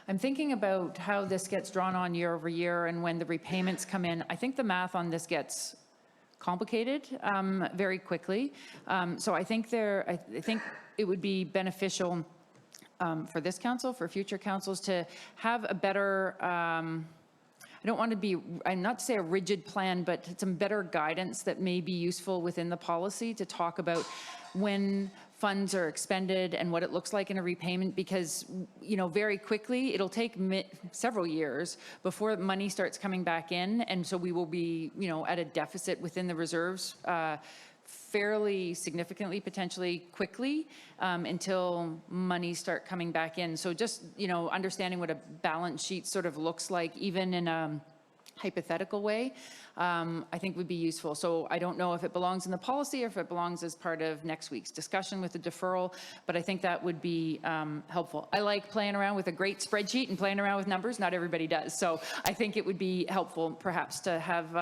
I'm thinking about how this gets drawn on year over year, and when the repayments come in, I think the math on this gets complicated very quickly. So I think it would be beneficial for this council, for future councils, to have a better, I don't want to be, I'm not to say a rigid plan, but some better guidance that may be useful within the policy to talk about when funds are expended and what it looks like in a repayment, because, you know, very quickly, it'll take several years before money starts coming back in. And so we will be, you know, at a deficit within the reserves fairly significantly, potentially quickly, until money start coming back in. So just, you know, understanding what a balance sheet sort of looks like, even in a hypothetical way, I think would be useful. So I don't know if it belongs in the policy or if it belongs as part of next week's discussion with the deferral, but I think that would be helpful. I like playing around with a great spreadsheet and playing around with numbers. Not everybody does. So I think it would be helpful perhaps to have,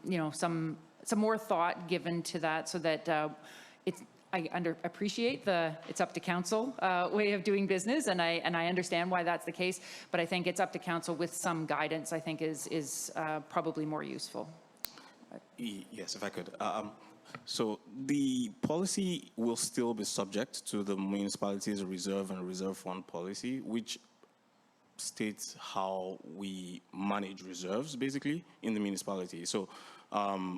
you know, some more thought given to that, so that I appreciate it's up to council way of doing business, and I understand why that's the case, but I think it's up to council with some guidance, I think is probably more useful. Yes, if I could. So the policy will still be subject to the municipalities reserve and reserve fund policy, which states how we manage reserves basically in the municipality. So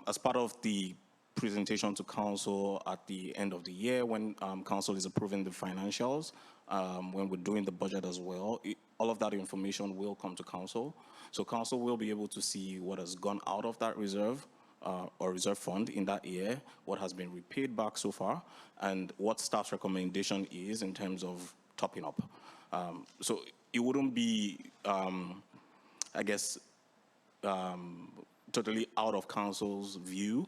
as part of the presentation to council at the end of the year, when council is approving the financials, when we're doing the budget as well, all of that information will come to council. So council will be able to see what has gone out of that reserve or reserve fund in that year, what has been repaid back so far, and what staff's recommendation is in terms of topping up. So it wouldn't be, I guess, totally out of council's view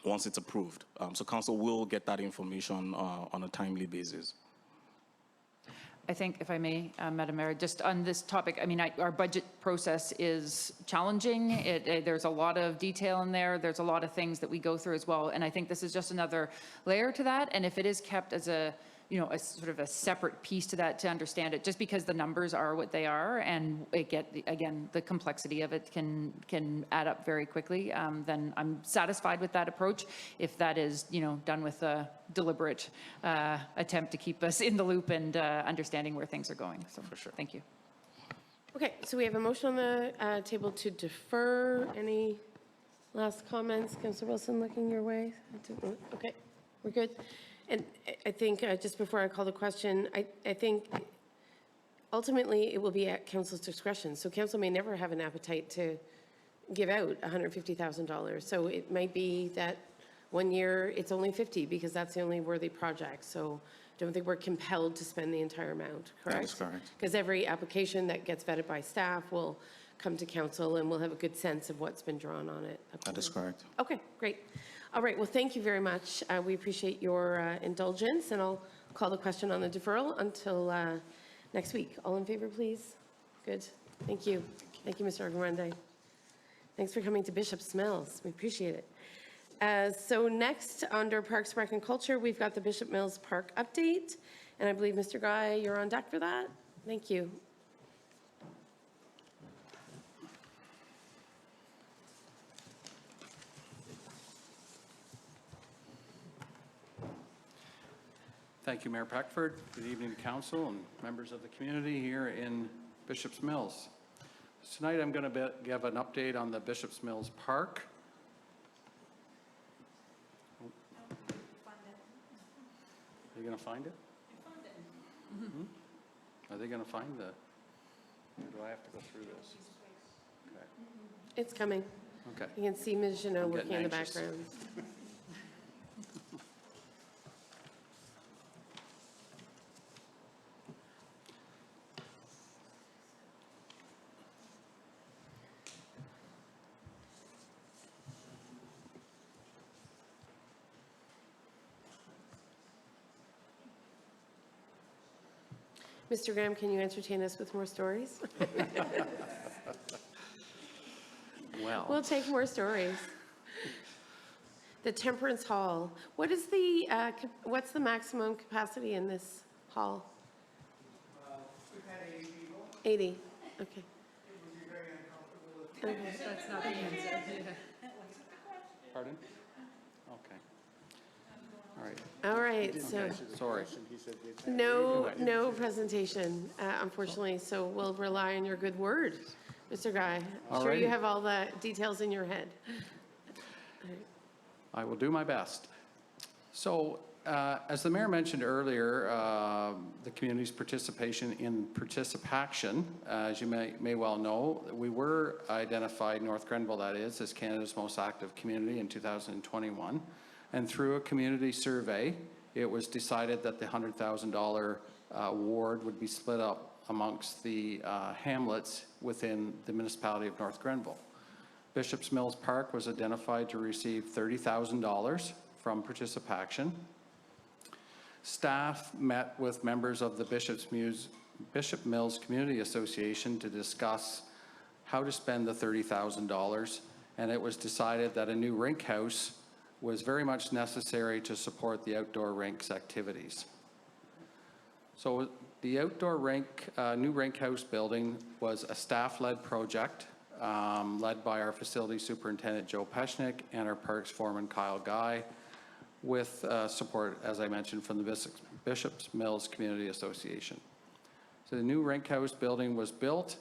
once it's approved. So council will get that information on a timely basis. I think, if I may, Madam Mayor, just on this topic, I mean, our budget process is challenging. There's a lot of detail in there. There's a lot of things that we go through as well. And I think this is just another layer to that. And if it is kept as a, you know, a sort of a separate piece to that, to understand it, just because the numbers are what they are, and again, the complexity of it can add up very quickly, then I'm satisfied with that approach, if that is, you know, done with a deliberate attempt to keep us in the loop and understanding where things are going. So, for sure. Thank you. Okay, so we have a motion on the table to defer. Any last comments? Councillor Wilson, looking your way? Okay, we're good. And I think, just before I call the question, I think ultimately it will be at council's discretion. So council may never have an appetite to give out $150,000. So it might be that one year it's only 50 because that's the only worthy project. So I don't think we're compelled to spend the entire amount, correct? That is correct. Because every application that gets vetted by staff will come to council, and we'll have a good sense of what's been drawn on it. That is correct. Okay, great. All right, well, thank you very much. We appreciate your indulgence, and I'll call the question on the deferral until next week. All in favor, please? Good. Thank you. Thank you, Mr. Ogarande. Thanks for coming to Bishop's Mills. We appreciate it. So next, under Parks, Rec, and Culture, we've got the Bishop Mills Park update. And I believe, Mr. Guy, you're on deck for that. Thank you. Thank you, Mayor Peckford. Good evening, Council and members of the community here in Bishop's Mills. Tonight, I'm going to give an update on the Bishop's Mills Park. Are they going to find it? Are they going to find the, or do I have to go through this? Okay. It's coming. Okay. You can see Ms. Janot I'm working getting in the anxious. background. Mr. Graham, can you entertain us with more stories? Well. We'll take more stories. The Temperance Hall. What is the, what's the maximum capacity in this hall? We've had 80 people. 80, okay. It would be very uncomfortable if Okay. Pardon? Okay. All right. All right, so Sorry. no presentation, unfortunately, so we'll rely on your good word, Mr. Guy. I'm sure you Alrighty. have all the details in your head. I will do my best. So, as the mayor mentioned earlier, the community's participation in Participaction, as you may well know, we were identified, North Grenville that is, as Canada's most active community in 2021. And through a community survey, it was decided that the $100,000 award would be split up amongst the hamlets within the municipality of North Grenville. Bishop's Mills Park was identified to receive $30,000 from Participaction. Staff met with members of the Bishop Mills Community Association to discuss how to spend the $30,000, and it was decided that a new rink house was very much necessary to support the outdoor rinks activities. So the outdoor rink, new rink house building was a staff-led project led by our facility superintendent, Joe Peshnick, and our parks foreman, Kyle Guy, with support, as I mentioned, from the Bishop's Mills Community Association. So the new rink house building was built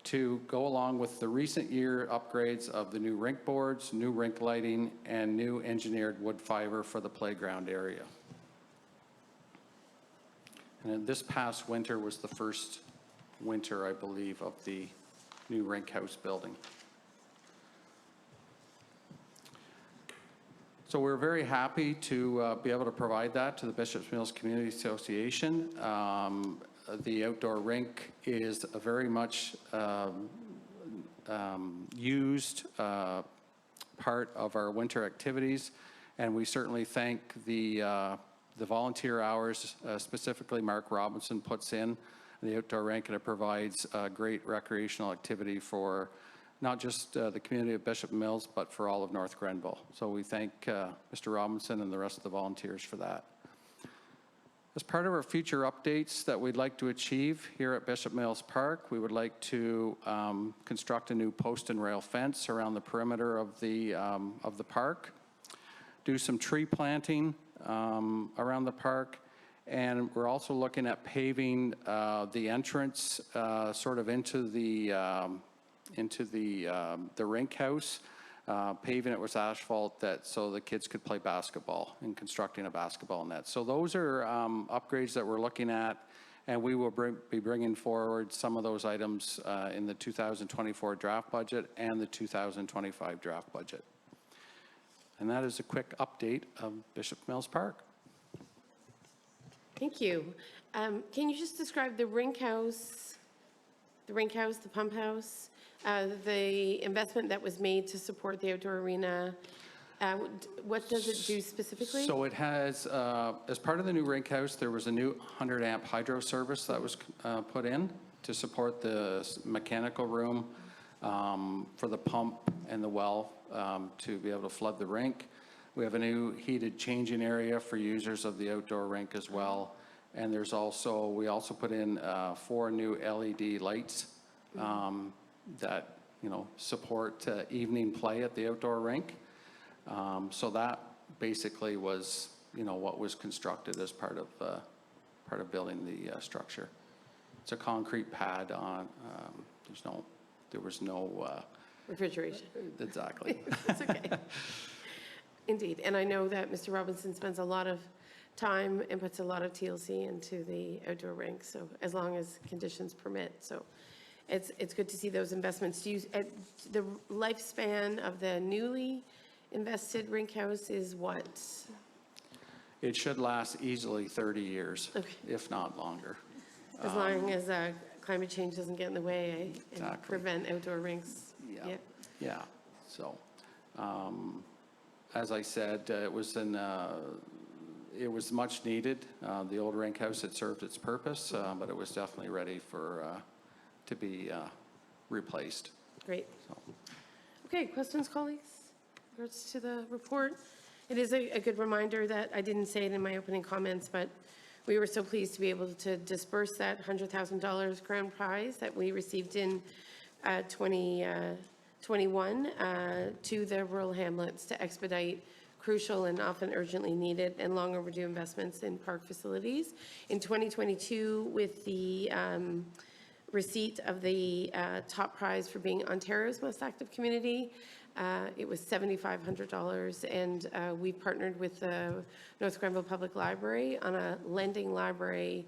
to go along with the recent year upgrades of the new rink boards, new rink lighting, and new engineered wood fiber for the playground area. And then this past winter was the first winter, I believe, of the new rink house building. So we're very happy to be able to provide that to the Bishop's Mills Community Association. The outdoor rink is a very much used part of our winter activities, and we certainly thank the volunteer hours, specifically Mark Robinson puts in the outdoor rink, and it provides great recreational activity for not just the community of Bishop Mills, but for all of North Grenville. So we thank Mr. Robinson and the rest of the volunteers for that. As part of our future updates that we'd like to achieve here at Bishop Mills Park, we would like to construct a new post and rail fence around the perimeter of the park, do some tree planting around the park, and we're also looking at paving the entrance sort of into the rink house, paving it with asphalt so the kids could play basketball and constructing a basketball net. So those are upgrades that we're looking at, and we will be bringing forward some of those items in the 2024 draft budget and the 2025 draft budget. And that is a quick update of Bishop Mills Park. Thank you. Can you just describe the rink house, the pump house, the investment that was made to support the outdoor arena? What does it do specifically? So it has, as part of the new rink house, there was a new 100 amp hydro service that was put in. to support the mechanical room, for the pump and the well, to be able to flood the rink. We have a new heated changing area for users of the outdoor rink as well. And there's also, we also put in 4 new LED lights that, you know, support evening play at the outdoor rink. So that basically was, you know, what was constructed as part of building the structure. It's a concrete pad on, there was no, Refrigeration. exactly. It's okay. Indeed, and I know that Mr. Robinson spends a lot of time and puts a lot of TLC into the outdoor rink, so as long as conditions permit, so it's good to see those investments. Do you, the lifespan of the newly invested rink house is what? It should last easily 30 years, Okay. if not longer. As long as climate change doesn't get in the way and Exactly. prevent outdoor rinks. Yeah. Yeah, so, as I said, it was much needed. The old rink house had served its purpose, but it was definitely ready to be replaced. Great. So, Okay, questions, colleagues? Regards to the report? It is a good reminder that I didn't say it in my opening comments, but we were so pleased to be able to disperse that $100,000 grand prize that we received in 2021 to the rural hamlets to expedite crucial and often urgently needed and long overdue investments in park facilities. In 2022, with the receipt of the top prize for being Ontario's most active community, it was $7,500, and we partnered with the North Grenville Public Library on a lending library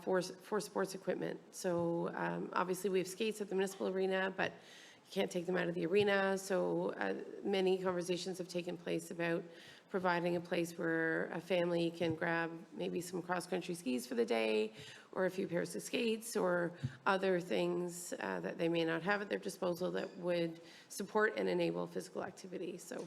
for sports equipment. So obviously we have skates at the municipal arena, but you can't take them out of the arena. So many conversations have taken place about providing a place where a family can grab maybe some cross-country skis for the day, or a few pairs of skates, or other things that they may not have at their disposal that would support and enable physical activity. So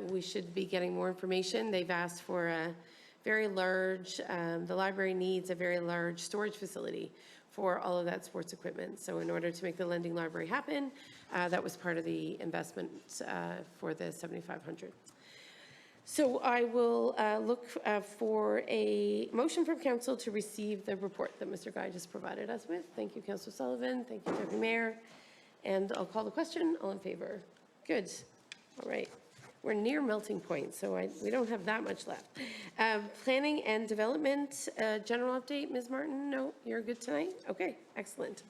we should be getting more information. They've asked for a very large, the library needs a very large storage facility for all of that sports equipment. So in order to make the lending library happen, that was part of the investment for the $7,500. So I will look for a motion from council to receive the report that Mr. Guy just provided us with. Thank you, Councillor Sullivan. Thank you, Deputy Mayor. And I'll call the question. All in favor? Good. All right. We're near melting point, so we don't have that much left. Planning and Development, general update, Ms. Martin? No, you're good tonight? Okay, excellent.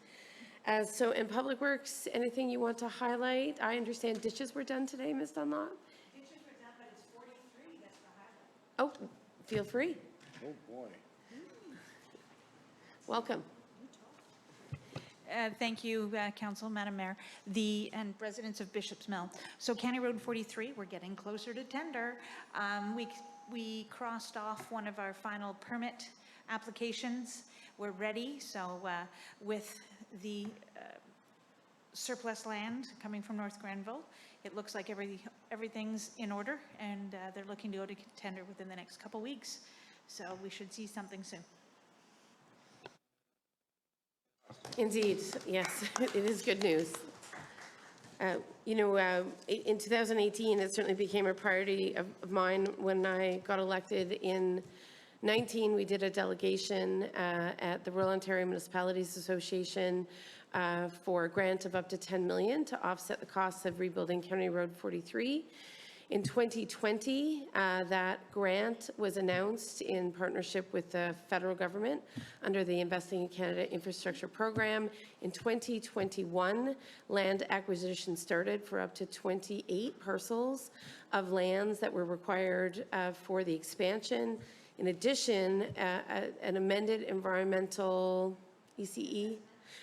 So in Public Works, anything you want to highlight? I understand dishes were done today, Ms. Dunlop? Oh, feel free. Oh, boy. Welcome. Thank you, Council, Madam Mayor, and residents of Bishop's Mill. So County Road 43, we're getting closer to tender. We crossed off one of our final permit applications. We're ready, so with the surplus land coming from North Grenville, it looks like everything's in order, and they're looking to go to tender within the next couple weeks. So we should see something soon. Indeed, yes, it is good news. You know, in 2018, it certainly became a priority of mine when I got elected. In 19, we did a delegation at the Royal Ontario Municipalities Association for a grant of up to $10 million to offset the costs of rebuilding County Road 43. In 2020, that grant was announced in partnership with the federal government under the Investing in Canada Infrastructure Program. In 2021, land acquisition started for up to 28 parcels of lands that were required for the expansion. In addition, an amended environmental ECE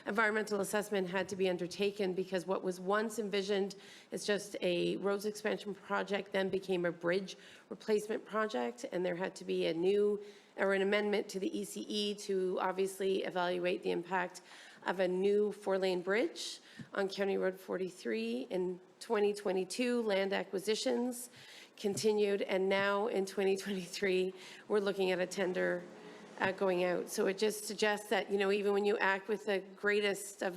environmental assessment had to be undertaken because what was once envisioned as just a roads expansion project then became a bridge replacement project, and there had to be a new or an amendment to the ECE to obviously evaluate the impact of a new 4-lane bridge on County Road 43. In 2022, land acquisitions continued, and now in 2023, we're looking at a tender going out. So it just suggests that, even when you act with the greatest of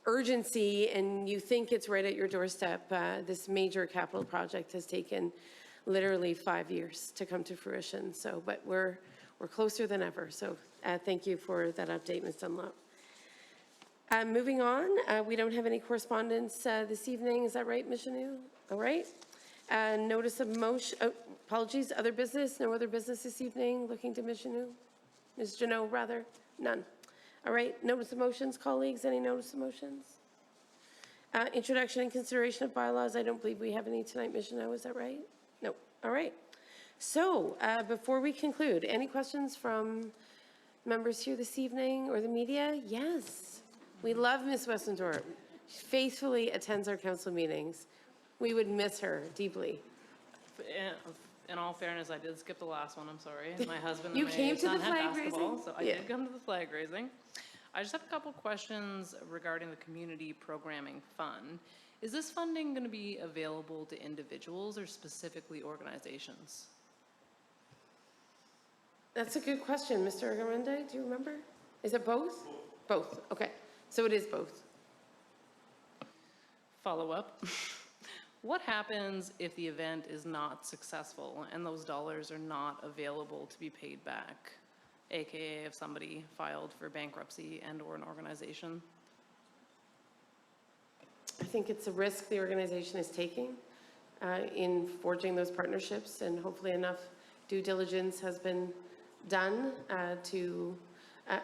urgency and you think it's right at your doorstep, this major capital project has taken literally 5 years to come to fruition. So, but we're closer than ever. So thank you for that update, Ms. Dunlop. Moving on, we don't have any correspondence this evening. Is that right, Ms. Janeau? All right. Notice of motion, apologies, other business, no other business this evening. Looking to Ms. Janeau? Ms. Janeau, rather, none. All right, notice of motions, colleagues, any notice of motions? Introduction and consideration of bylaws, I don't believe we have any tonight, Ms. Janeau, is that right? No, all right. So, before we conclude, any questions from members here this evening or the media? Yes, we love Ms. Westendorp. She faithfully attends our council meetings. We would miss her deeply. In all fairness, I did skip the last one, I'm sorry. My husband You and came my to the son had flag basketball, raising? so I Yeah. did come to the flag raising. I just have a couple questions regarding the Community Programming Fund. Is this funding going to be available to individuals or specifically organizations? That's a good question, Mr. Agarwende, do you remember? Is it both? Both, okay. So it is both. Follow-up. What happens if the event is not successful and those dollars are not available to be paid back? AKA if somebody filed for bankruptcy and/or an organization? I think it's a risk the organization is taking in forging those partnerships, and hopefully enough due diligence has been done to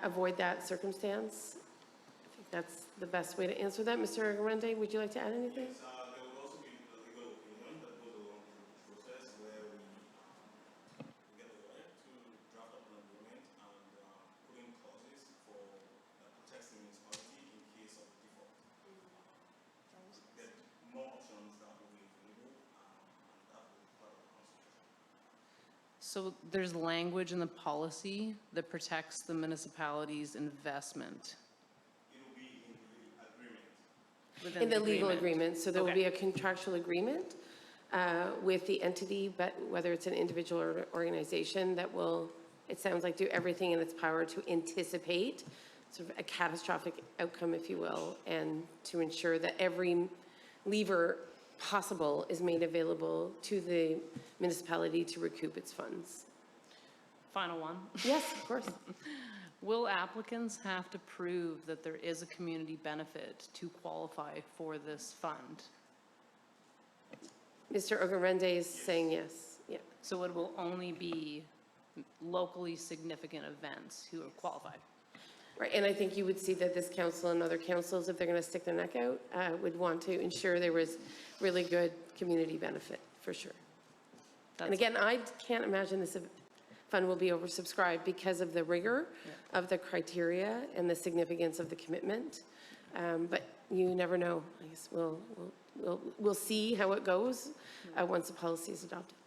avoid that circumstance. I think that's the best way to answer that. Mr. Agarwende, would you like to add anything? There will also be a legal opinion that goes along with the process where we get a lawyer to draft up an agreement and put in clauses for protecting municipality in case of default. There are more options that will be available, and that will be part of the consultation. So there's language in the policy that protects the municipality's investment. Within In the legal agreement, so there will Okay. be a contractual agreement with the entity, but whether it's an individual or organization that will, it sounds like, do everything in its power to anticipate sort of a catastrophic outcome, if you will, and to ensure that every lever possible is made available to the municipality to recoup its funds. Final one. Yes, of course. Will applicants have to prove that there is a community benefit to qualify for this fund? Mr. Ogarende is saying yes, yeah. So it will only be locally significant events who have qualified? Right, and I think you would see that this council and other councils, if they're going to stick their neck out, would want to ensure there was really good community benefit, for sure. And again, I can't imagine this fund will be oversubscribed because of the rigor of the criteria and the significance of the commitment. But you never know. I guess we'll see how it goes once the policy is adopted.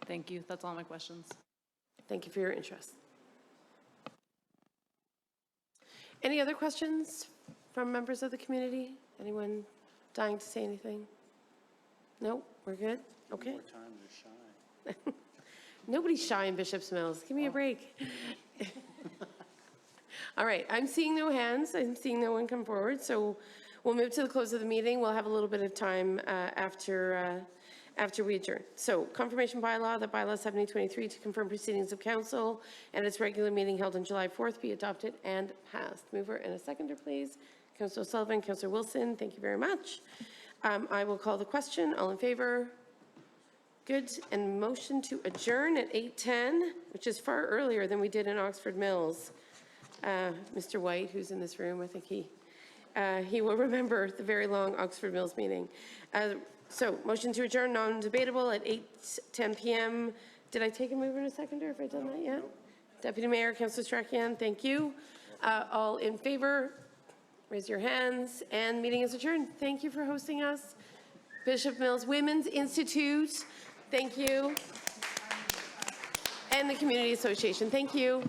Thank you. That's all my questions. Thank you for your interest. Any other questions from members of the community? Anyone dying to say anything? No, we're good? Okay. Nobody's shy in Bishop's Mills. Give me a break. All right, I'm seeing no hands. I'm seeing no one come forward. So we'll move to the close of the meeting. We'll have a little bit of time after we adjourn. So confirmation bylaw, the bylaw 7023 to confirm proceedings of council and its regular meeting held on July 4th be adopted and passed. Mover and a seconder, please. Councillor Sullivan, Councillor Wilson, thank you very much. I will call the question. All in favor? Good. And motion to adjourn at 8:10, which is far earlier than we did in Oxford Mills. Mr. White, who's in this room, I think he will remember the very long Oxford Mills meeting. So motion to adjourn, non-debatable at 8:10 p.m. Did I take a mover and a seconder? Have I done that yet? Deputy Mayor, Councillor Strachan, thank you. All in favor, raise your hands, and meeting is adjourned. Thank you for hosting us. Bishop Mills Women's Institute, thank you. And the Community Association, thank you.